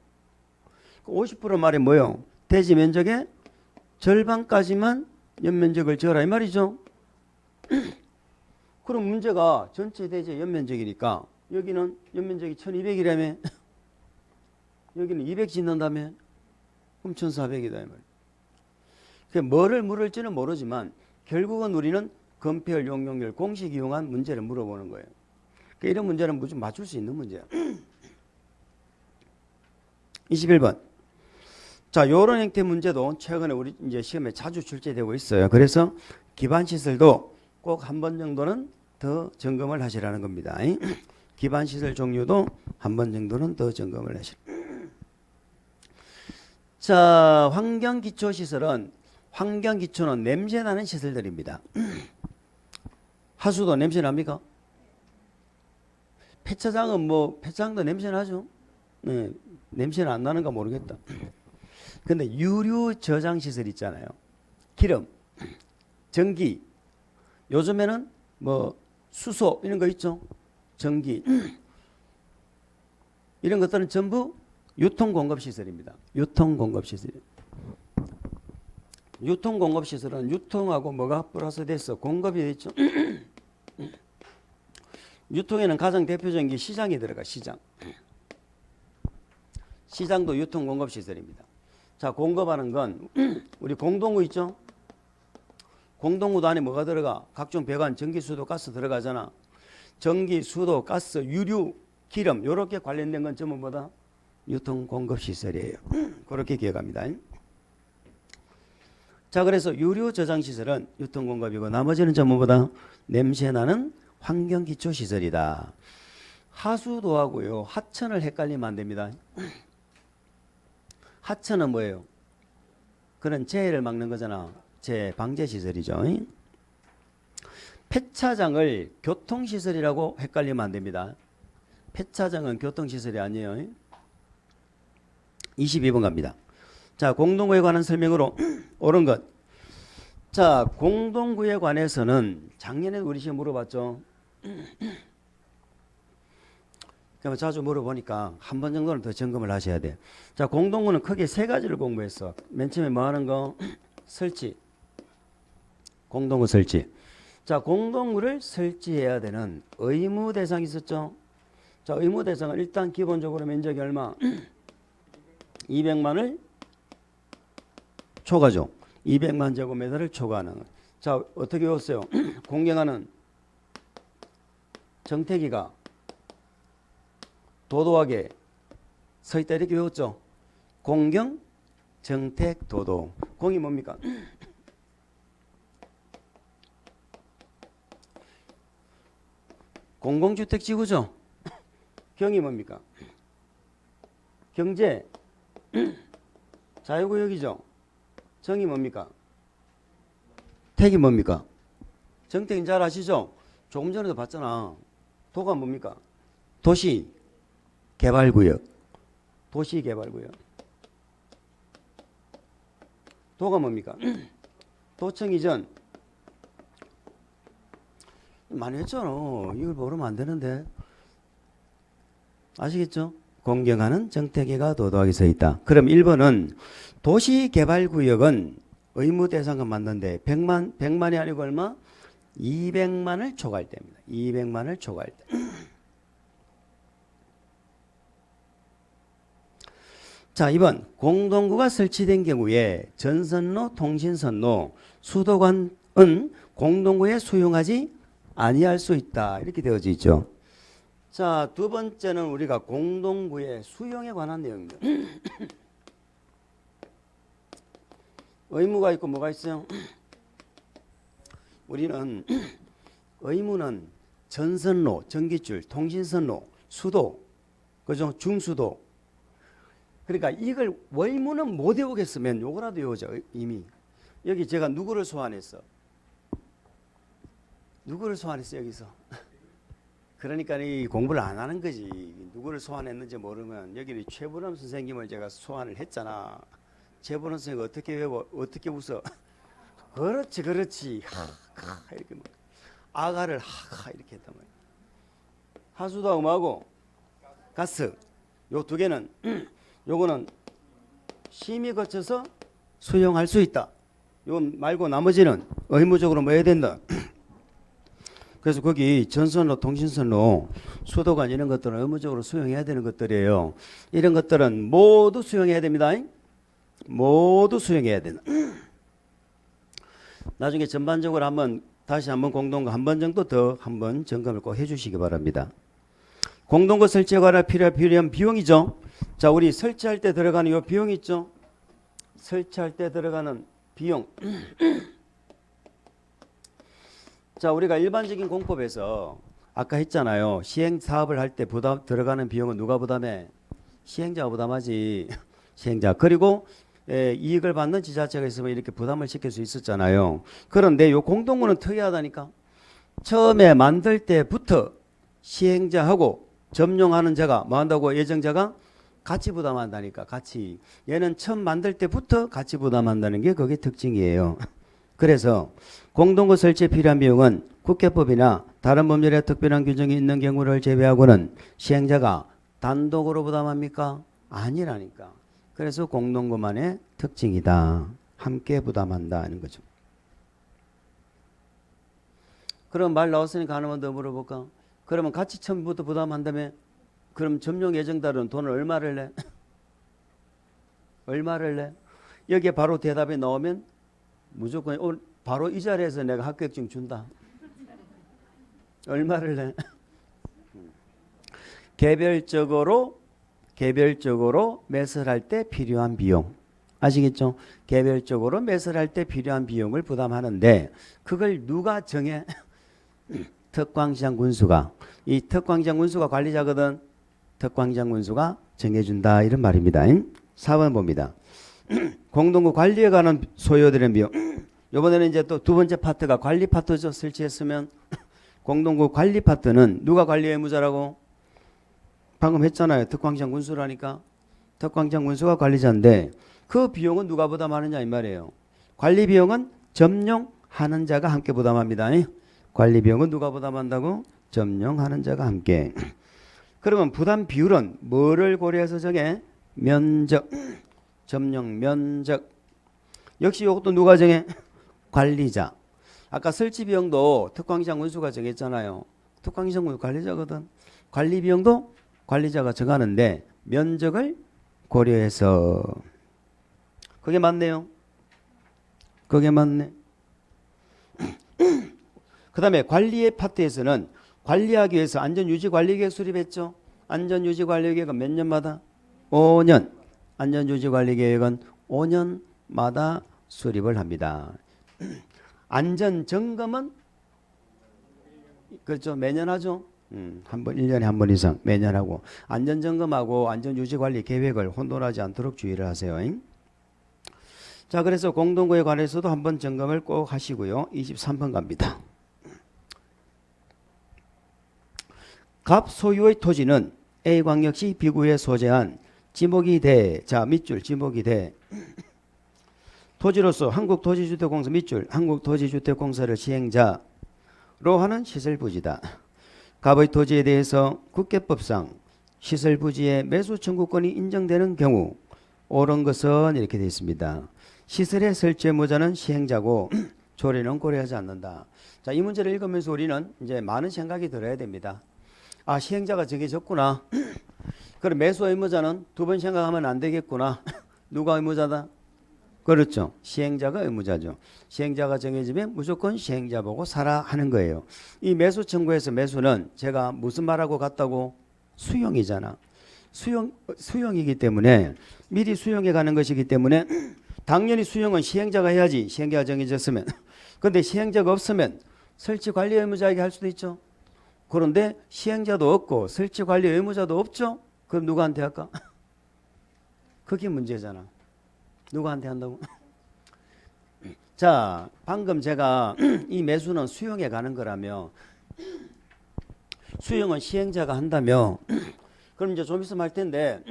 50% 말이 뭐예요? 대지 면적의 절반까지만 연면적을 지어라 이 말이죠. 그럼 문제가 전체 대지의 연면적이니까 여기는 연면적이 1200이라며 여기는 200 짓는다며 그럼 1400이다 이 말이에요. 뭐를 물을지는 모르지만 결국은 우리는 건폐율, 용적률, 공식 이용한 문제를 물어보는 거예요. 이런 문제는 무조건 맞출 수 있는 문제야. 21번. 자, 요런 형태 문제도 최근에 우리 이제 시험에 자주 출제되고 있어요. 그래서 기반 시설도 꼭 한 번 정도는 더 점검을 하시라는 겁니다. 기반 시설 종류도 한 번 정도는 더 점검을 하시라. 자, 환경 기초 시설은 환경 기초는 냄새 나는 시설들입니다. 하수도 냄새 납니까? 폐차장은 폐차장도 냄새 나죠? 네, 냄새는 안 나는가 모르겠다. 근데 유류 저장 시설 있잖아요. 기름, 전기, 요즘에는 수소 이런 거 있죠? 전기. 이런 것들은 전부 유통공급시설입니다. 유통공급시설. 유통공급시설은 유통하고 뭐가 플러스 돼서 공급이 됐죠. 유통에는 가장 대표적인 게 시장이 들어가. 시장도 유통공급시설입니다. 자, 공급하는 건 우리 공동구 있죠. 공동구도 안에 뭐가 들어가? 각종 배관, 전기, 수도, 가스 들어가잖아. 전기, 수도, 가스, 유류, 기름 이렇게 관련된 건 전부 뭐다? 유통공급시설이에요. 그렇게 기억합니다. 자, 그래서 유류 저장시설은 유통공급이고 나머지는 전부 뭐다? 냄새나는 환경기초시설이다. 하수도하고요 하천을 헷갈리면 안 됩니다. 하천은 뭐예요? 그런 재해를 막는 거잖아. 재해 방제시설이죠. 폐차장을 교통시설이라고 헷갈리면 안 됩니다. 폐차장은 교통시설이 아니에요. 22번 갑니다. 자, 공동구에 관한 설명으로 옳은 것. 자, 공동구에 관해서는 작년에 우리 시험 물어봤죠. 그러면 자주 물어보니까 한 번 정도는 더 점검을 하셔야 돼. 자, 공동구는 크게 세 가지를 공부했어. 맨 처음에 뭐 하는 거? 설치. 공동구 설치. 자, 공동구를 설치해야 되는 의무 대상이 있었죠. 자, 의무 대상은 일단 기본적으로 면적이 얼마? 200만을 초과죠. 200만 제곱미터를 초과하는. 자, 어떻게 외웠어요? 공경하는 정태기가 도도하게 서 있다 이렇게 외웠죠. 공경, 정택, 도도. 공이 뭡니까? 공공주택지구죠. 경이 뭡니까? 경제, 자유구역이죠. 정이 뭡니까? 택이 뭡니까? 정택은 잘 아시죠? 조금 전에도 봤잖아. 도가 뭡니까? 도시 개발구역. 도시 개발구역. 도가 뭡니까? 도청 이전. 많이 했잖아. 이걸 모르면 안 되는데. 아시겠죠? 공경하는 정택계가 도도하게 서 있다. 그럼 1번은 도시개발구역은 의무 대상은 맞는데 100만이 아니고 얼마? 200만을 초과할 때입니다. 200만을 초과할 때. 자, 2번 공동구가 설치된 경우에 전선로, 통신선로, 수도관은 공동구에 수용하지 아니할 수 있다. 이렇게 되어져 있죠. 자, 두 번째는 우리가 공동구의 수용에 관한 내용입니다. 의무가 있고 뭐가 있어요? 우리는 의무는 전선로, 전기줄, 통신선로, 수도, 그죠? 중수도. 그러니까 이걸 의무는 못 외우겠으면 요거라도 외우죠. 이미 여기 제가 누구를 소환했어? 누구를 소환했어 여기서? 그러니까 이 공부를 안 하는 거지. 누구를 소환했는지 모르면 여기 최불암 선생님을 제가 소환을 했잖아. 최불암 선생님 어떻게 외워? 어떻게 웃어? 그렇지, 그렇지. 하하 이렇게 뭐. 아가를 하하 이렇게 했단 말이야. 하수도음하고 가스 요 두 개는 요거는 심의 거쳐서 수용할 수 있다. 요 말고 나머지는 의무적으로 뭐 해야 된다. 그래서 거기 전선로, 통신선로, 수도관 이런 것들은 의무적으로 수용해야 되는 것들이에요. 이런 것들은 모두 수용해야 됩니다. 모두 수용해야 된다. 나중에 전반적으로 다시 한번 공동구 한 번 정도 더 한번 점검을 꼭 해주시기 바랍니다. 공동구 설치에 관한 필요한 비용이죠. 자, 우리 설치할 때 들어가는 요 비용 있죠. 설치할 때 들어가는 비용. 자, 우리가 일반적인 공법에서 아까 했잖아요. 시행 사업을 할 때 들어가는 비용은 누가 부담해? 시행자가 부담하지. 시행자. 그리고 이익을 받는 지자체가 있으면 이렇게 부담을 시킬 수 있었잖아요. 그런데 요 공동구는 특이하다니까. 처음에 만들 때부터 시행자하고 점용하는 자가 뭐 한다고? 예정자가 같이 부담한다니까. 같이. 얘는 처음 만들 때부터 같이 부담한다는 게 그게 특징이에요. 그래서 공동구 설치에 필요한 비용은 국회법이나 다른 법률에 특별한 규정이 있는 경우를 제외하고는 시행자가 단독으로 부담합니까? 아니라니까. 그래서 공동구만의 특징이다. 함께 부담한다는 거죠. 그럼 말 나왔으니까 하나만 더 물어볼까? 그러면 같이 처음부터 부담한다며? 그럼 점용 예정자는 돈을 얼마를 내? 얼마를 내? 여기에 바로 대답이 나오면 무조건 바로 이 자리에서 내가 합격증 준다. 얼마를 내? 개별적으로 매설할 때 필요한 비용. 아시겠죠? 개별적으로 매설할 때 필요한 비용을 부담하는데 그걸 누가 정해? 특광시장 군수가. 이 특광시장 군수가 관리자거든. 특광시장 군수가 정해준다. 이런 말입니다. 4번 봅니다. 공동구 관리에 관한 소요되는 비용. 이번에는 이제 또 두 번째 파트가 관리 파트죠. 설치했으면 공동구 관리 파트는 누가 관리 의무자라고? 방금 했잖아요. 특광시장 군수라니까. 특광시장 군수가 관리자인데 그 비용은 누가 부담하느냐 이 말이에요. 관리 비용은 점용하는 자가 함께 부담합니다. 관리 비용은 누가 부담한다고? 점용하는 자가 함께. 그러면 부담 비율은 뭐를 고려해서 정해? 면적. 점용 면적. 역시 이것도 누가 정해? 관리자. 아까 설치 비용도 특광시장 군수가 정했잖아요. 특광시장 군수 관리자거든. 관리 비용도 관리자가 정하는데 면적을 고려해서. 그게 맞네요. 그게 맞네. 그 다음에 관리의 파트에서는 관리하기 위해서 안전유지관리계획 수립했죠. 안전유지관리계획은 몇 년마다? 5년. 안전유지관리계획은 5년마다 수립을 합니다. 안전점검은 그렇죠. 매년 하죠. 한 번, 1년에 한 번 이상 매년 하고 안전점검하고 안전유지관리 계획을 혼돈하지 않도록 주의를 하세요. 자, 그래서 공동구에 관해서도 한번 점검을 꼭 하시고요. 23번 갑니다. 갑 소유의 토지는 A광역시 B구에 소재한 지목이 돼. 자, 밑줄 지목이 돼. 토지로서 한국토지주택공사 밑줄 한국토지주택공사를 시행자로 하는 시설부지다. 갑의 토지에 대해서 국계법상 시설부지의 매수 청구권이 인정되는 경우 옳은 것은 이렇게 되어 있습니다. 시설의 설치 의무자는 시행자고 조례는 고려하지 않는다. 자, 이 문제를 읽으면서 우리는 이제 많은 생각이 들어야 됩니다. 아, 시행자가 정해졌구나. 그럼 매수 의무자는 두 번 생각하면 안 되겠구나. 누가 의무자다? 그렇죠. 시행자가 의무자죠. 시행자가 정해지면 무조건 시행자 보고 살아 하는 거예요. 이 매수 청구에서 매수는 제가 무슨 말하고 같다고? 수용이잖아. 수용이기 때문에 미리 수용해 가는 것이기 때문에 당연히 수용은 시행자가 해야지. 시행자가 정해졌으면. 근데 시행자가 없으면 설치 관리 의무자에게 할 수도 있죠. 그런데 시행자도 없고 설치 관리 의무자도 없죠. 그럼 누구한테 할까? 그게 문제잖아. 누구한테 한다고? 자, 방금 제가 이 매수는 수용해 가는 거라며 수용은 시행자가 한다며 그럼 이제 좀 있으면 할 텐데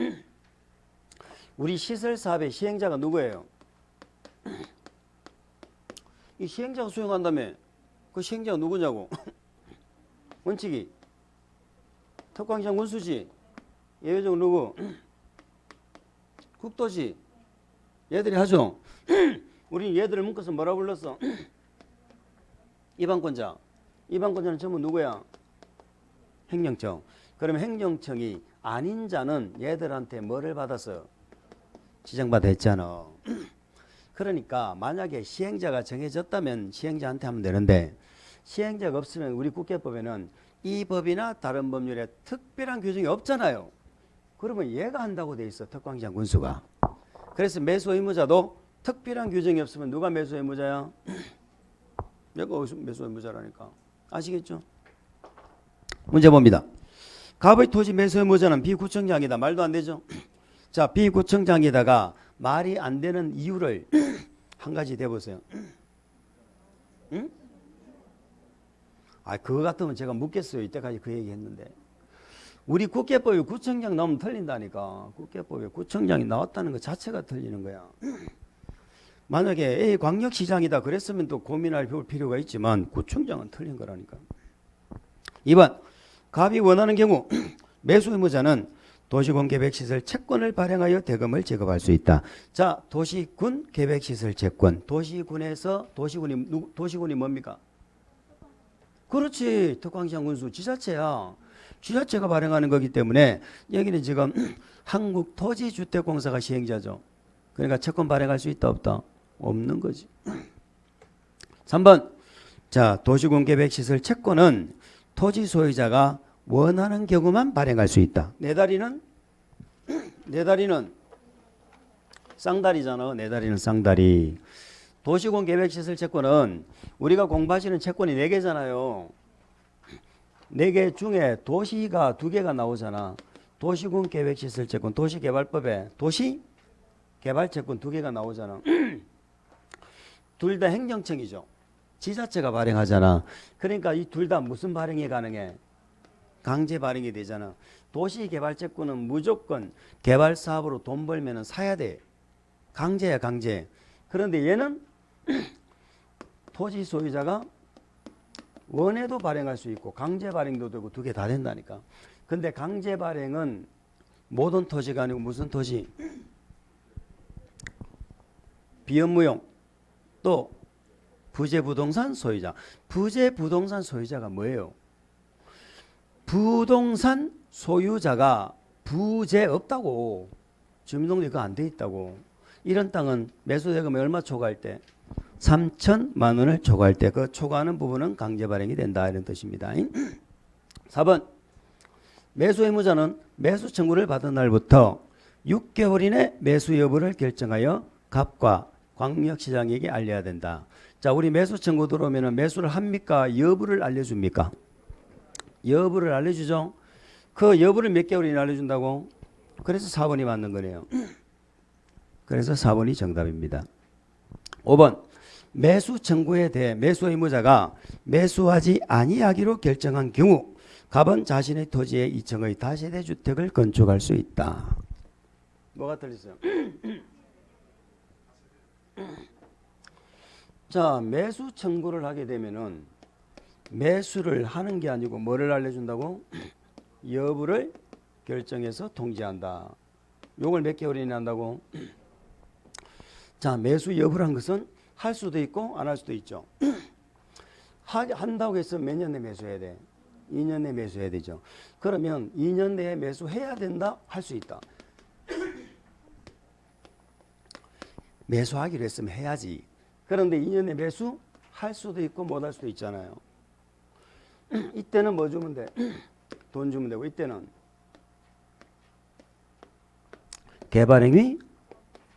우리 시설 사업의 시행자가 누구예요? 이 시행자가 수용한다며 그 시행자가 누구냐고? 원칙이 특광시장 군수지 예외적으로 누구? 국도지 얘들이 하죠. 우리 얘들을 묶어서 뭐라 불렀어? 이방권자. 이방권자는 전부 누구야? 행정청. 그러면 행정청이 아닌 자는 얘들한테 뭐를 받아서 지정받아 했잖아. 그러니까 만약에 시행자가 정해졌다면 시행자한테 하면 되는데 시행자가 없으면 우리 국회법에는 이 법이나 다른 법률에 특별한 규정이 없잖아요. 그러면 얘가 한다고 돼 있어. 특광시장 군수가. 그래서 매수 의무자도 특별한 규정이 없으면 누가 매수 의무자야? 내가 매수 의무자라니까. 아시겠죠? 문제 봅니다. 갑의 토지 매수 의무자는 비구청장이다. 말도 안 되죠? 자, 비구청장에다가 말이 안 되는 이유를 한 가지 대보세요. 응? 아, 그거 같으면 제가 묻겠어요. 이때까지 그 얘기 했는데. 우리 국회법에 구청장 나오면 틀린다니까. 국회법에 구청장이 나왔다는 것 자체가 틀리는 거야. 만약에 A 광역시장이다 그랬으면 또 고민할 필요가 있지만 구청장은 틀린 거라니까. 2번 갑이 원하는 경우 매수 의무자는 도시군 계획시설 채권을 발행하여 대금을 지급할 수 있다. 자, 도시군 계획시설 채권. 도시군에서 도시군이 뭡니까? 그렇지. 특광시장 군수 지자체야. 지자체가 발행하는 거기 때문에 여기는 지금 한국토지주택공사가 시행자죠. 그러니까 채권 발행할 수 있다 없다? 없는 거지. 3번 자, 도시군 계획시설 채권은 토지 소유자가 원하는 경우만 발행할 수 있다. 내 다리는 쌍다리잖아. 내 다리는 쌍다리. 도시군 계획시설 채권은 우리가 공부하시는 채권이 4개잖아요. 4개 중에 도시가 2개가 나오잖아. 도시군 계획시설 채권, 도시개발법에 도시개발채권 2개가 나오잖아. 둘 다 행정청이죠. 지자체가 발행하잖아. 그러니까 이 둘 다 무슨 발행이 가능해? 강제 발행이 되잖아. 도시개발채권은 무조건 개발사업으로 돈 벌면 사야 돼. 강제야, 강제. 그런데 얘는 토지 소유자가 원해도 발행할 수 있고 강제 발행도 되고 2개 다 된다니까. 근데 강제 발행은 모든 토지가 아니고 무슨 토지? 비업무용 또 부재부동산 소유자. 부재부동산 소유자가 뭐예요? 부동산 소유자가 부재 없다고. 주민등록이 그거 안 돼 있다고. 이런 땅은 매수대금에 얼마 초과할 때? 3천만 원을 초과할 때 그 초과하는 부분은 강제 발행이 된다 이런 뜻입니다. 4번 매수 의무자는 매수 청구를 받은 날부터 6개월 이내 매수 여부를 결정하여 갑과 광역시장에게 알려야 된다. 자, 우리 매수 청구 들어오면 매수를 합니까? 여부를 알려줍니까? 여부를 알려주죠. 그 여부를 몇 개월 이내 알려준다고? 그래서 4번이 맞는 거네요. 그래서 4번이 정답입니다. 5번 매수 청구에 대해 매수 의무자가 매수하지 아니하기로 결정한 경우 갑은 자신의 토지에 2층의 다세대 주택을 건축할 수 있다. 뭐가 틀렸어요? 자, 매수 청구를 하게 되면은 매수를 하는 게 아니고 뭐를 알려준다고? 여부를 결정해서 통지한다. 요걸 몇 개월 이내 한다고? 자, 매수 여부란 것은 할 수도 있고 안 할 수도 있죠. 한다고 해서 몇 년 내에 매수해야 돼? 2년 내에 매수해야 되죠. 그러면 2년 내에 매수해야 된다? 할 수 있다. 매수하기로 했으면 해야지. 그런데 2년에 매수할 수도 있고 못할 수도 있잖아요. 이때는 뭐 주면 돼? 돈 주면 되고, 이때는 개발행위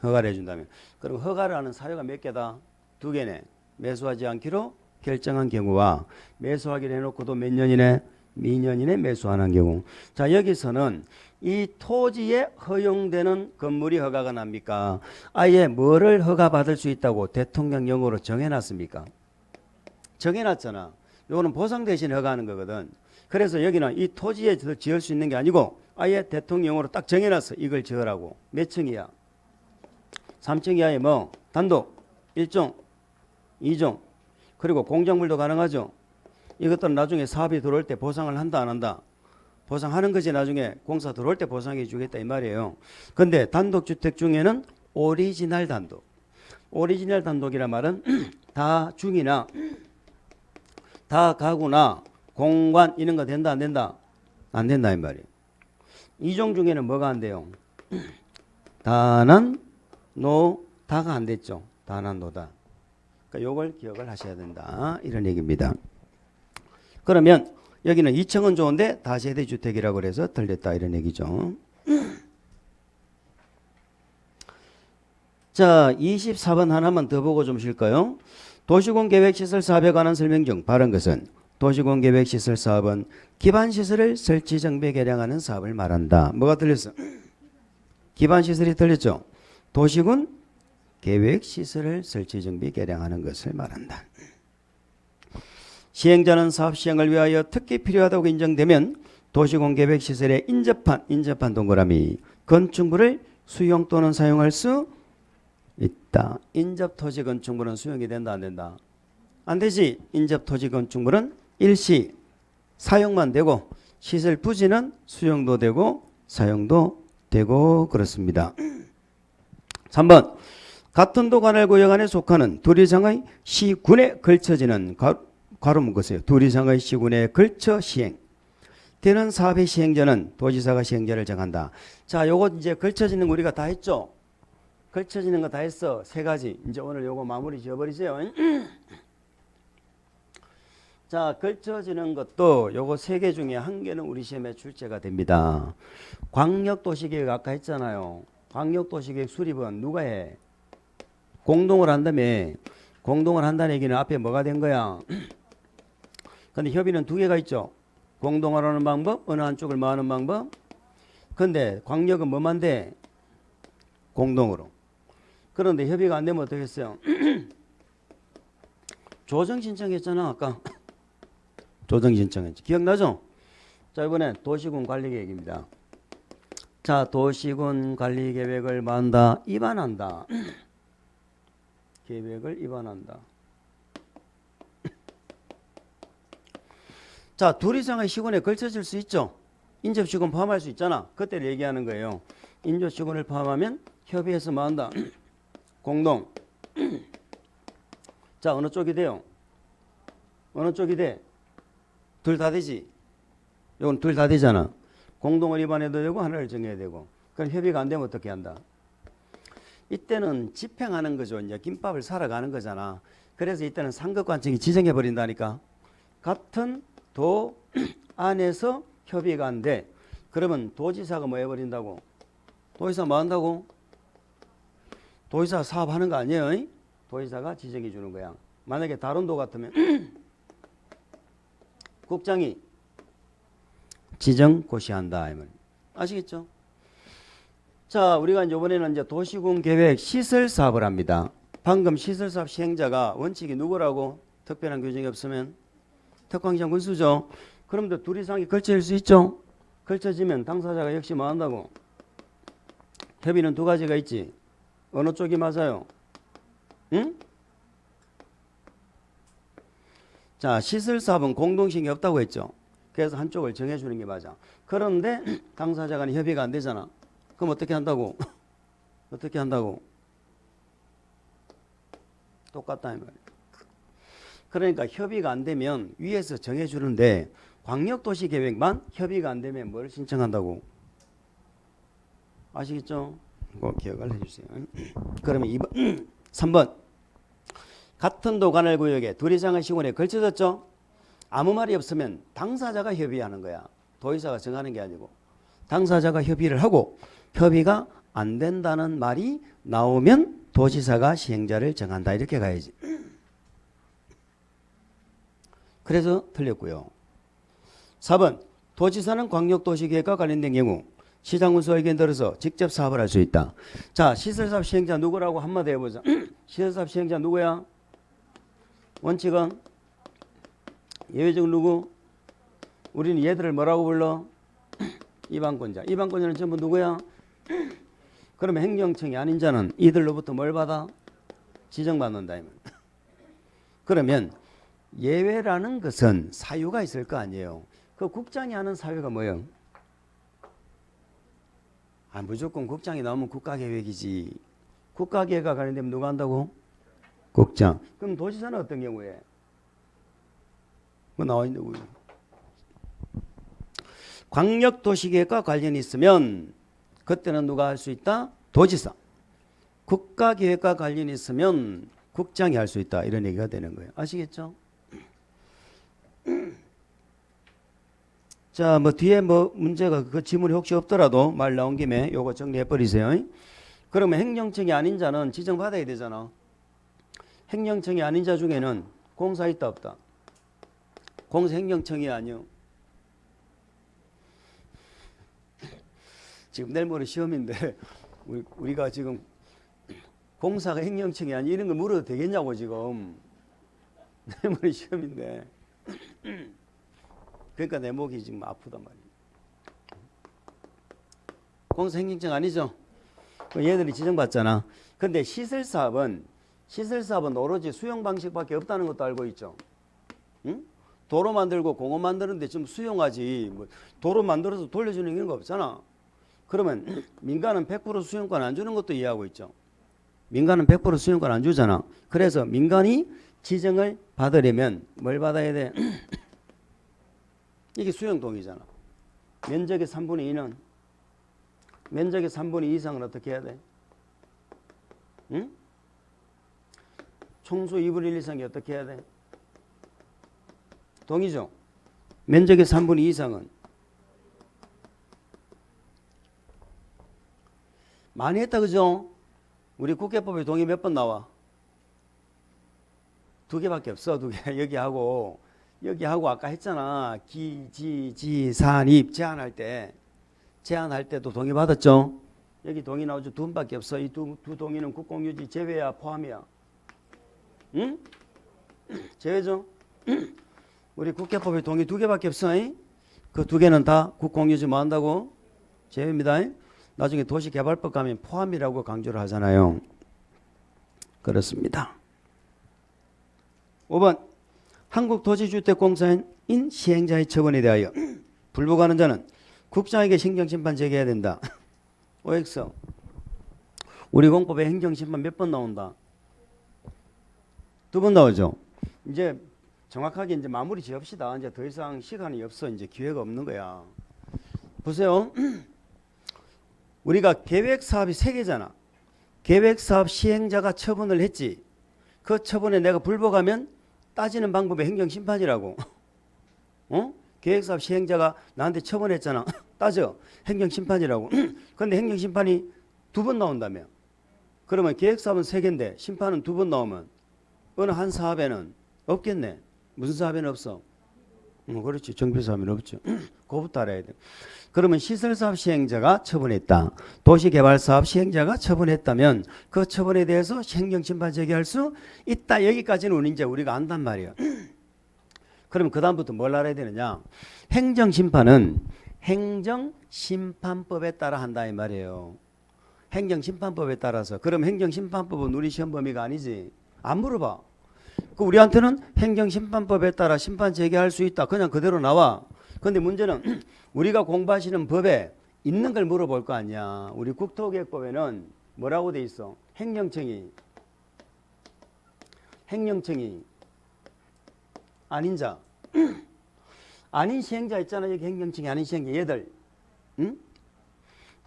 허가를 해준다면. 그럼 허가를 하는 사유가 몇 개다? 2개네. 매수하지 않기로 결정한 경우와 매수하기로 해놓고도 몇 년이네? 미년이네 매수하는 경우. 자, 여기서는 이 토지에 허용되는 건물이 허가가 납니까? 아예 뭐를 허가받을 수 있다고 대통령령으로 정해놨습니까? 정해놨잖아. 이거는 보상 대신 허가하는 거거든. 그래서 여기는 이 토지에 지을 수 있는 게 아니고 아예 대통령령으로 딱 정해놨어. 이걸 지으라고. 몇 층이야? 3층 이하에 뭐 단독 1종 2종 그리고 공작물도 가능하죠. 이것들은 나중에 사업이 들어올 때 보상을 한다 안 한다? 보상하는 거지. 나중에 공사 들어올 때 보상해 주겠다 이 말이에요. 근데 단독주택 중에는 오리지널 단독. 오리지널 단독이란 말은 다 중이나 다 가구나 공관 이런 거 된다 안 된다? 안 된다 이 말이에요. 2종 중에는 뭐가 안 돼요? 다난 노 다가 안 됐죠. 다난 노다. 그러니까 요걸 기억을 하셔야 된다. 이런 얘기입니다. 그러면 여기는 2층은 좋은데 다세대 주택이라고 그래서 틀렸다 이런 얘기죠. 자, 24번 하나만 더 보고 좀 쉴까요? 도시공계획시설 사업에 관한 설명 중 바른 것은 도시공계획시설 사업은 기반시설을 설치 정비 개량하는 사업을 말한다. 뭐가 틀렸어? 기반시설이 틀렸죠. 도시군 계획시설을 설치 정비 개량하는 것을 말한다. 시행자는 사업 시행을 위하여 특히 필요하다고 인정되면 도시공계획시설에 인접한 동그라미 건축물을 수용 또는 사용할 수 있다. 인접토지 건축물은 수용이 된다 안 된다? 안 되지. 인접토지 건축물은 일시 사용만 되고 시설 부지는 수용도 되고 사용도 되고 그렇습니다. 3번 같은 도관할 구역 안에 속하는 둘이상의 시군에 걸쳐지는 괄호 묶으세요. 둘이상의 시군에 걸쳐 시행 되는 사업의 시행자는 도지사가 시행자를 정한다. 자, 요거 이제 걸쳐지는 거 우리가 다 했죠. 걸쳐지는 거 다 했어. 3가지. 이제 오늘 요거 마무리 지어버리세요. 자, 걸쳐지는 것도 요거 3개 중에 1개는 우리 시험에 출제가 됩니다. 광역도시계획 아까 했잖아요. 광역도시계획 수립은 누가 해? 공동을 한다며. 공동을 한다는 얘기는 앞에 뭐가 된 거야? 근데 협의는 2개가 있죠. 공동화하는 방법, 어느 한쪽을 뭐 하는 방법. 근데 광역은 뭐만 돼? 공동으로. 그런데 협의가 안 되면 어떻게 했어요? 조정 신청했잖아 아까. 조정 신청했지. 기억나죠? 자, 이번엔 도시군 관리계획입니다. 자, 도시군 관리계획을 만다 입안한다. 계획을 입안한다. 자, 둘 이상의 시군에 걸쳐질 수 있죠. 인접시군 포함할 수 있잖아. 그때를 얘기하는 거예요. 인접시군을 포함하면 협의해서 뭐 한다? 공동. 자, 어느 쪽이 돼요? 어느 쪽이 돼? 둘 다 되지. 이건 둘 다 되잖아. 공동을 입안해도 되고 하나를 정해야 되고. 그럼 협의가 안 되면 어떻게 한다? 이때는 집행하는 거죠. 이제 김밥을 사러 가는 거잖아. 그래서 이때는 상급관청이 지정해 버린다니까. 같은 도 안에서 협의가 안 돼. 그러면 도지사가 뭐 해버린다고? 도지사 뭐 한다고? 도지사 사업하는 거 아니에요? 도지사가 지정해 주는 거야. 만약에 다른 도 같으면 국장이 지정 고시한다. 아시겠죠? 자, 우리가 이번에는 이제 도시군 계획 시설 사업을 합니다. 방금 시설 사업 시행자가 원칙이 누구라고? 특별한 규정이 없으면 특광시장 군수죠. 그럼 둘 이상이 걸쳐질 수 있죠. 걸쳐지면 당사자가 역시 뭐 한다고? 협의는 2가지가 있지. 어느 쪽이 맞아요? 응? 자, 시설 사업은 공동性이 없다고 했죠. 그래서 한쪽을 정해주는 게 맞아. 그런데 당사자 간에 협의가 안 되잖아. 그럼 어떻게 한다고? 어떻게 한다고? 똑같다 이 말이야. 그러니까 협의가 안 되면 위에서 정해주는데 광역도시계획만 협의가 안 되면 뭘 신청한다고? 아시겠죠? 꼭 기억을 해주세요. 그러면 2번, 3번. 같은 도관할 구역에 둘 이상의 시군에 걸쳐졌죠. 아무 말이 없으면 당사자가 협의하는 거야. 도의사가 정하는 게 아니고 당사자가 협의를 하고 협의가 안 된다는 말이 나오면 도지사가 시행자를 정한다. 이렇게 가야지. 그래서 틀렸고요. 4번. 도지사는 광역도시계획과 관련된 경우 시장군수 의견 들어서 직접 사업을 할 수 있다. 자, 시설사업 시행자 누구라고 한마디 해보자. 시설사업 시행자 누구야? 원칙은 예외적 누구? 우리는 얘들을 뭐라고 불러? 이방권자. 이방권자는 전부 누구야? 그러면 행정청이 아닌 자는 이들로부터 뭘 받아? 지정받는다. 그러면 예외라는 것은 사유가 있을 거 아니에요. 그 국장이 하는 사유가 뭐예요? 무조건 국장이 나오면 국가계획이지. 국가계획과 관련되면 누가 한다고? 국장. 그럼 도지사는 어떤 경우에? 뭐 나와 있는 거예요. 광역도시계획과 관련이 있으면 그때는 누가 할 수 있다? 도지사. 국가계획과 관련이 있으면 국장이 할 수 있다. 이런 얘기가 되는 거예요. 아시겠죠? 자, 뭐 뒤에 뭐 문제가 그 지문이 혹시 없더라도 말 나온 김에 요거 정리해 버리세요. 그러면 행정청이 아닌 자는 지정받아야 되잖아. 행정청이 아닌 자 중에는 공사 있다 없다? 공사 행정청이 아니요. 지금 내일 모레 시험인데 우리가 지금 공사가 행정청이 아니 이런 걸 물어도 되겠냐고 지금. 내일 모레 시험인데. 그러니까 내 목이 지금 아프단 말이에요. 공사 행정청 아니죠? 얘들이 지정받잖아. 근데 시설사업은 오로지 수용 방식밖에 없다는 것도 알고 있죠. 응? 도로 만들고 공원 만드는데 좀 수용하지. 뭐 도로 만들어서 돌려주는 게 없잖아. 그러면 민간은 100% 수용권 안 주는 것도 이해하고 있죠. 민간은 100% 수용권 안 주잖아. 그래서 민간이 지정을 받으려면 뭘 받아야 돼? 이게 수용동이잖아. 면적의 3분의 2는 면적의 3분의 2 이상은 어떻게 해야 돼? 응? 총수 2분의 1 이상이 어떻게 해야 돼? 동이죠. 면적의 3분의 2 이상은 많이 했다 그죠? 우리 국회법에 동의 몇 번 나와? 2개밖에 없어. 2개. 여기하고 아까 했잖아. 기, 지, 지, 산, 입 제한할 때도 동의 받았죠? 여기 동의 나오죠. 2번밖에 없어. 이 두 동의는 국공유지 제외야 포함이야? 응? 제외죠? 우리 국회법에 동의 2개밖에 없어. 그 2개는 다 국공유지 뭐 한다고? 제외입니다. 나중에 도시개발법 가면 포함이라고 강조를 하잖아요. 그렇습니다. 5번. 한국도시주택공사인 시행자의 처분에 대하여 불복하는 자는 국장에게 행정심판 제기해야 된다. OX. 우리 공법에 행정심판 몇 번 나온다? 2번 나오죠. 이제 정확하게 이제 마무리 지읍시다. 이제 더 이상 시간이 없어. 이제 기회가 없는 거야. 보세요. 우리가 계획사업이 3개잖아. 계획사업 시행자가 처분을 했지. 그 처분에 내가 불복하면 따지는 방법이 행정심판이라고. 계획사업 시행자가 나한테 처분했잖아. 따져. 행정심판이라고. 그런데 행정심판이 2번 나온다며. 그러면 계획사업은 3개인데 심판은 2번 나오면 어느 한 사업에는 없겠네. 무슨 사업에는 없어? 그렇지. 정비사업에는 없죠. 그거부터 알아야 돼. 그러면 시설사업 시행자가 처분했다. 도시개발사업 시행자가 처분했다면 그 처분에 대해서 행정심판 제기할 수 있다. 여기까지는 우리가 안단 말이에요. 그럼 그 다음부터 뭘 알아야 되느냐? 행정심판은 행정심판법에 따라 한다 이 말이에요. 행정심판법에 따라서. 그럼 행정심판법은 우리 시험 범위가 아니지. 안 물어봐. 그 우리한테는 행정심판법에 따라 심판 제기할 수 있다. 그냥 그대로 나와. 근데 문제는 우리가 공부하시는 법에 있는 걸 물어볼 거 아니야. 우리 국토계획법에는 뭐라고 돼 있어? 행정청이 아닌 자 아닌 시행자 있잖아. 여기 행정청이 아닌 시행자 얘들. 응?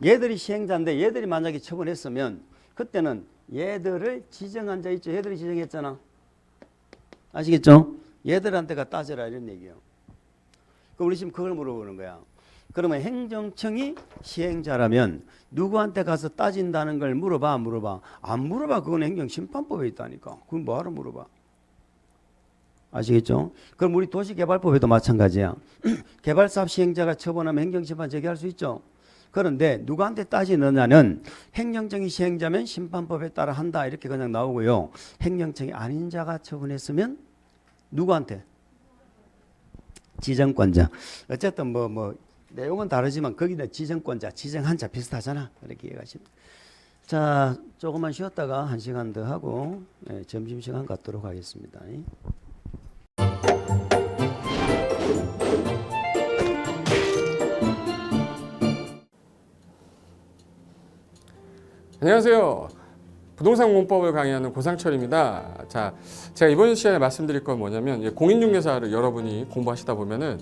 얘들이 시행자인데 얘들이 만약에 처분했으면 그때는 얘들을 지정한 자 있죠. 얘들이 지정했잖아. 아시겠죠? 얘들한테가 따져라 이런 얘기예요. 그럼 우리 지금 그걸 물어보는 거야. 그러면 행정청이 시행자라면 누구한테 가서 따진다는 걸 물어봐, 안 물어봐? 안 물어봐. 그건 행정심판법에 있다니까. 그건 뭐하러 물어봐? 아시겠죠? 그럼 우리 도시개발법에도 마찬가지야. 개발사업 시행자가 처분하면 행정심판 제기할 수 있죠. 그런데 누구한테 따지느냐는 행정청이 시행자면 심판법에 따라 한다 이렇게 그냥 나오고요. 행정청이 아닌 자가 처분했으면 누구한테? 지정권자. 어쨌든 뭐 내용은 다르지만 거기는 지정권자, 지정한 자 비슷하잖아. 이렇게 이해하시면. 자, 조금만 쉬었다가 1시간 더 하고 점심시간 갖도록 하겠습니다. 안녕하세요. 부동산 공법을 강의하는 고상철입니다. 자, 제가 이번 시간에 말씀드릴 건 뭐냐면 공인중개사를 여러분이 공부하시다 보면은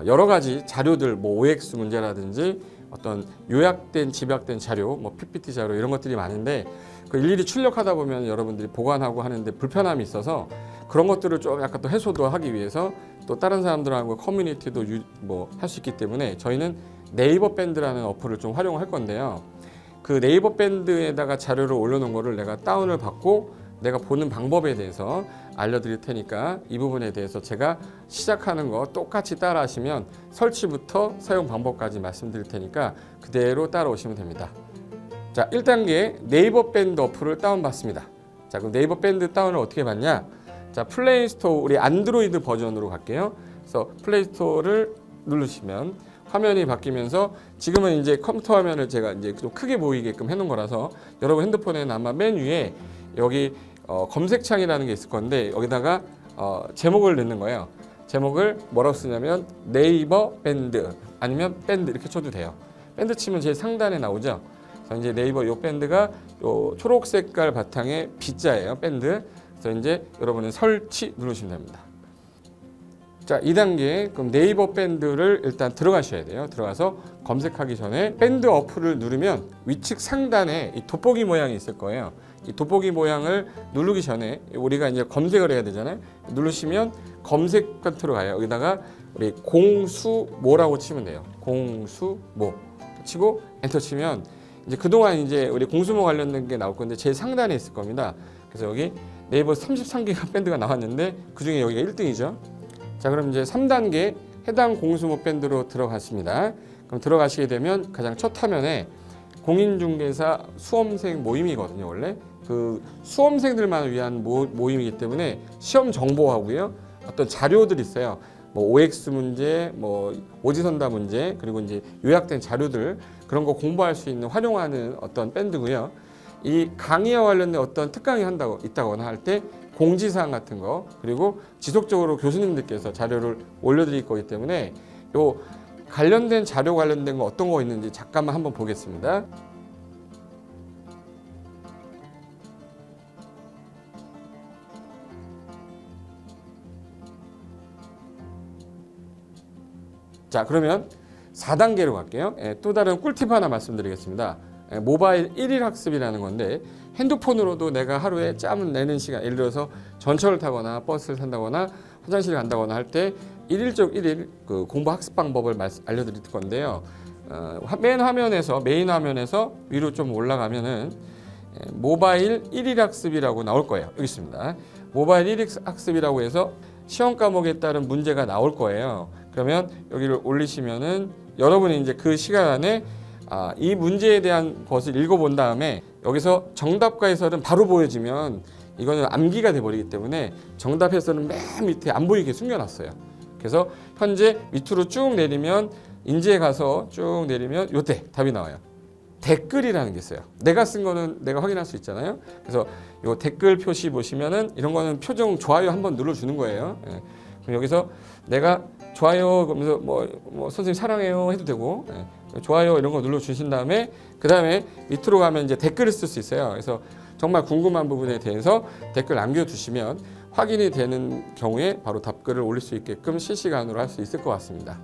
여러 가지 자료들, 뭐 OX 문제라든지 어떤 요약된 집약된 자료, 뭐 PPT 자료 이런 것들이 많은데 그 일일이 출력하다 보면 여러분들이 보관하고 하는데 불편함이 있어서 그런 것들을 좀 약간 또 해소도 하기 위해서 또 다른 사람들하고 커뮤니티도 뭐 할 수 있기 때문에 저희는 네이버 밴드라는 어플을 좀 활용할 건데요. 그 네이버 밴드에다가 자료를 올려놓은 거를 내가 다운을 받고 내가 보는 방법에 대해서 알려드릴 테니까 이 부분에 대해서 제가 시작하는 거 똑같이 따라 하시면 설치부터 사용 방법까지 말씀드릴 테니까 그대로 따라오시면 됩니다. 자, 1단계 네이버 밴드 어플을 다운받습니다. 자, 그럼 네이버 밴드 다운을 어떻게 받냐? 자, 플레이스토어 우리 안드로이드 버전으로 갈게요. 그래서 플레이스토어를 누르시면 화면이 바뀌면서 지금은 이제 컴퓨터 화면을 제가 이제 좀 크게 보이게끔 해놓은 거라서 여러분 핸드폰에는 아마 맨 위에 여기 검색창이라는 게 있을 건데 여기다가 제목을 넣는 거예요. 제목을 뭐라고 쓰냐면 네이버 밴드 아니면 밴드 이렇게 쳐도 돼요. 밴드 치면 제일 상단에 나오죠. 그래서 이제 네이버 요 밴드가 요 초록 색깔 바탕에 B자예요. 밴드. 그래서 이제 여러분은 설치 누르시면 됩니다. 자, 2단계 그럼 네이버 밴드를 일단 들어가셔야 돼요. 들어가서 검색하기 전에 밴드 어플을 누르면 위측 상단에 이 돋보기 모양이 있을 거예요. 이 돋보기 모양을 누르기 전에 우리가 이제 검색을 해야 되잖아요. 누르시면 검색 컨트롤 가요. 여기다가 우리 공수모라고 치면 돼요. 공수모 치고 엔터 치면 이제 그동안 이제 우리 공수모 관련된 게 나올 건데 제일 상단에 있을 겁니다. 그래서 여기 네이버 33개가 밴드가 나왔는데 그중에 여기가 1등이죠. 자, 그럼 이제 3단계 해당 공수모 밴드로 들어갔습니다. 그럼 들어가시게 되면 가장 첫 화면에 공인중개사 수험생 모임이거든요. 원래 그 수험생들만 위한 모임이기 때문에 시험 정보하고요. 어떤 자료들이 있어요. 뭐 OX 문제, 뭐 오지선다 문제, 그리고 이제 요약된 자료들 그런 거 공부할 수 있는 활용하는 어떤 밴드고요. 이 강의와 관련된 어떤 특강이 있다거나 할 때 공지사항 같은 거 그리고 지속적으로 교수님들께서 자료를 올려드릴 거기 때문에 요 관련된 자료 관련된 거 어떤 거 있는지 잠깐만 한번 보겠습니다. 자, 그러면 4단계로 갈게요. 또 다른 꿀팁 하나 말씀드리겠습니다. 모바일 1일 학습이라는 건데 핸드폰으로도 내가 하루에 짬을 내는 시간, 예를 들어서 전철을 타거나 버스를 탄다거나 화장실을 간다거나 할 때 1일 그 공부 학습 방법을 알려드릴 건데요. 메인 화면에서 위로 좀 올라가면은 모바일 1일 학습이라고 나올 거예요. 여기 있습니다. 모바일 1일 학습이라고 해서 시험 과목에 따른 문제가 나올 거예요. 그러면 여기를 올리시면은 여러분이 이제 그 시간 안에 이 문제에 대한 것을 읽어본 다음에 여기서 정답과 해설은 바로 보여지면 이거는 암기가 돼버리기 때문에 정답 해설은 맨 밑에 안 보이게 숨겨놨어요. 그래서 현재 밑으로 쭉 내리면 인지에 가서 쭉 내리면 요때 답이 나와요. 댓글이라는 게 있어요. 내가 쓴 거는 내가 확인할 수 있잖아요. 그래서 요 댓글 표시 보시면은 이런 거는 표정 좋아요 한번 눌러주는 거예요. 그럼 여기서 내가 좋아요 그러면서 뭐 선생님 사랑해요 해도 되고 좋아요 이런 거 눌러주신 다음에 그 다음에 밑으로 가면 이제 댓글을 쓸 수 있어요. 그래서 정말 궁금한 부분에 대해서 댓글 남겨주시면 확인이 되는 경우에 바로 답글을 올릴 수 있게끔 실시간으로 할 수 있을 것 같습니다.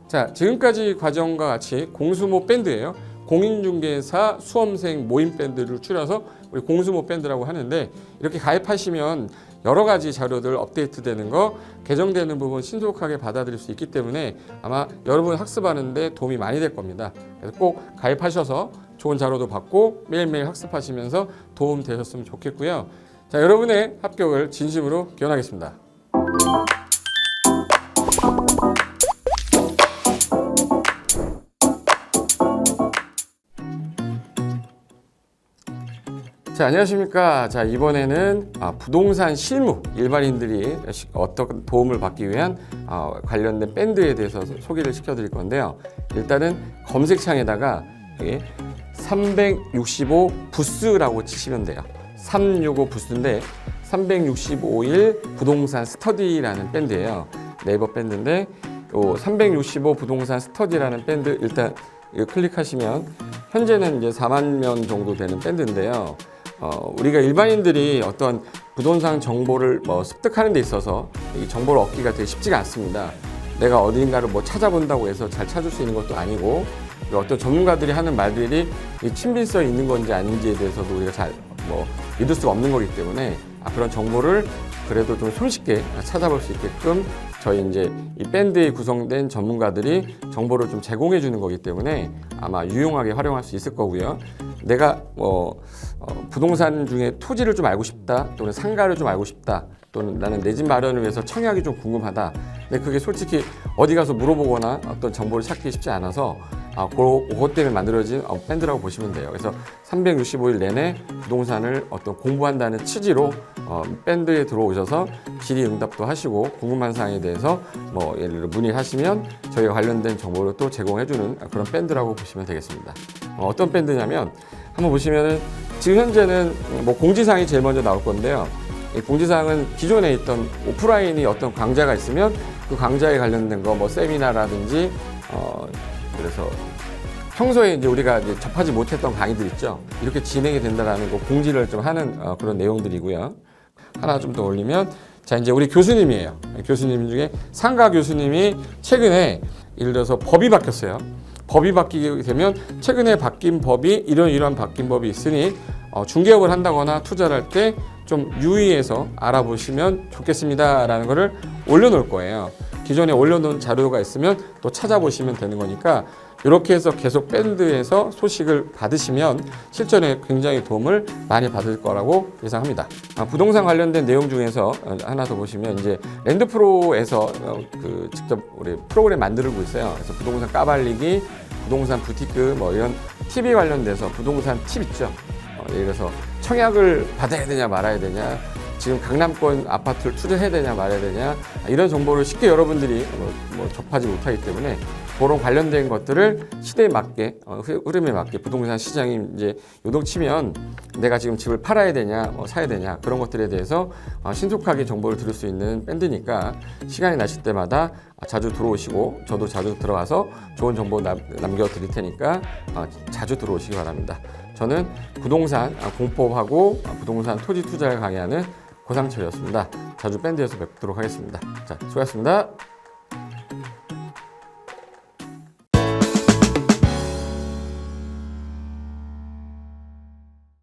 자, 지금까지 과정과 같이 공수모 밴드예요. 공인중개사 수험생 모임 밴드를 줄여서 우리 공수모 밴드라고 하는데, 이렇게 가입하시면 여러 가지 자료들 업데이트되는 거, 개정되는 부분 신속하게 받아들일 수 있기 때문에 아마 여러분 학습하는데 도움이 많이 될 겁니다. 그래서 꼭 가입하셔서 좋은 자료도 받고 매일매일 학습하시면서 도움 되셨으면 좋겠고요. 자, 여러분의 합격을 진심으로 기원하겠습니다. 자, 안녕하십니까. 자, 이번에는 부동산 실무, 일반인들이 어떤 도움을 받기 위한 관련된 밴드에 대해서 소개를 시켜드릴 건데요. 일단은 검색창에다가 365 부스라고 치시면 돼요. 365 부스인데 365일 부동산 스터디라는 밴드예요. 네이버 밴드인데 365 부동산 스터디라는 밴드 일단 클릭하시면 현재는 이제 4만 명 정도 되는 밴드인데요. 우리가 일반인들이 어떤 부동산 정보를 습득하는 데 있어서 이 정보를 얻기가 되게 쉽지가 않습니다. 내가 어딘가를 찾아본다고 해서 잘 찾을 수 있는 것도 아니고, 어떤 전문가들이 하는 말들이 이 친밀성이 있는 건지 아닌지에 대해서도 우리가 잘 믿을 수가 없는 거기 때문에 그런 정보를 그래도 좀 손쉽게 찾아볼 수 있게끔 저희 이제 이 밴드에 구성된 전문가들이 정보를 좀 제공해 주는 거기 때문에 아마 유용하게 활용할 수 있을 거고요. 내가 부동산 중에 토지를 좀 알고 싶다, 또는 상가를 좀 알고 싶다, 또는 나는 내 집 마련을 위해서 청약이 좀 궁금하다. 근데 그게 솔직히 어디 가서 물어보거나 어떤 정보를 찾기 쉽지 않아서 그것 때문에 만들어진 밴드라고 보시면 돼요. 그래서 365일 내내 부동산을 어떤 공부한다는 취지로 밴드에 들어오셔서 질의응답도 하시고 궁금한 사항에 대해서 예를 들어 문의하시면 저희가 관련된 정보를 또 제공해주는 그런 밴드라고 보시면 되겠습니다. 어떤 밴드냐면 한번 보시면은 지금 현재는 공지사항이 제일 먼저 나올 건데요. 이 공지사항은 기존에 있던 오프라인이 어떤 강좌가 있으면 그 강좌에 관련된 거 세미나라든지 그래서 평소에 이제 우리가 이제 접하지 못했던 강의들 있죠. 이렇게 진행이 된다라는 거 공지를 좀 하는 그런 내용들이고요. 하나 좀 더 올리면, 자, 이제 우리 교수님이에요. 교수님 중에 상가 교수님이 최근에 예를 들어서 법이 바뀌었어요. 법이 바뀌게 되면 최근에 바뀐 법이 이러한 바뀐 법이 있으니 중개업을 한다거나 투자를 할 때 좀 유의해서 알아보시면 좋겠습니다라는 거를 올려놓을 거예요. 기존에 올려놓은 자료가 있으면 또 찾아보시면 되는 거니까 이렇게 해서 계속 밴드에서 소식을 받으시면 실전에 굉장히 도움을 많이 받을 거라고 예상합니다. 부동산 관련된 내용 중에서 하나 더 보시면 이제 랜드프로에서 직접 우리 프로그램 만들고 있어요. 그래서 부동산 까발리기, 부동산 부티크 이런 팁이 관련돼서 부동산 팁 있죠. 예를 들어서 청약을 받아야 되냐 말아야 되냐, 지금 강남권 아파트를 투자해야 되냐 말아야 되냐, 이런 정보를 쉽게 여러분들이 접하지 못하기 때문에 그런 관련된 것들을 시대에 맞게 흐름에 맞게 부동산 시장이 이제 요동치면 내가 지금 집을 팔아야 되냐 사야 되냐 그런 것들에 대해서 신속하게 정보를 들을 수 있는 밴드니까 시간이 나실 때마다 자주 들어오시고 저도 자주 들어와서 좋은 정보 남겨드릴 테니까 자주 들어오시기 바랍니다. 저는 부동산 공법하고 부동산 토지 투자를 강의하는 고상철이었습니다. 자주 밴드에서 뵙도록 하겠습니다. 자, 수고하셨습니다.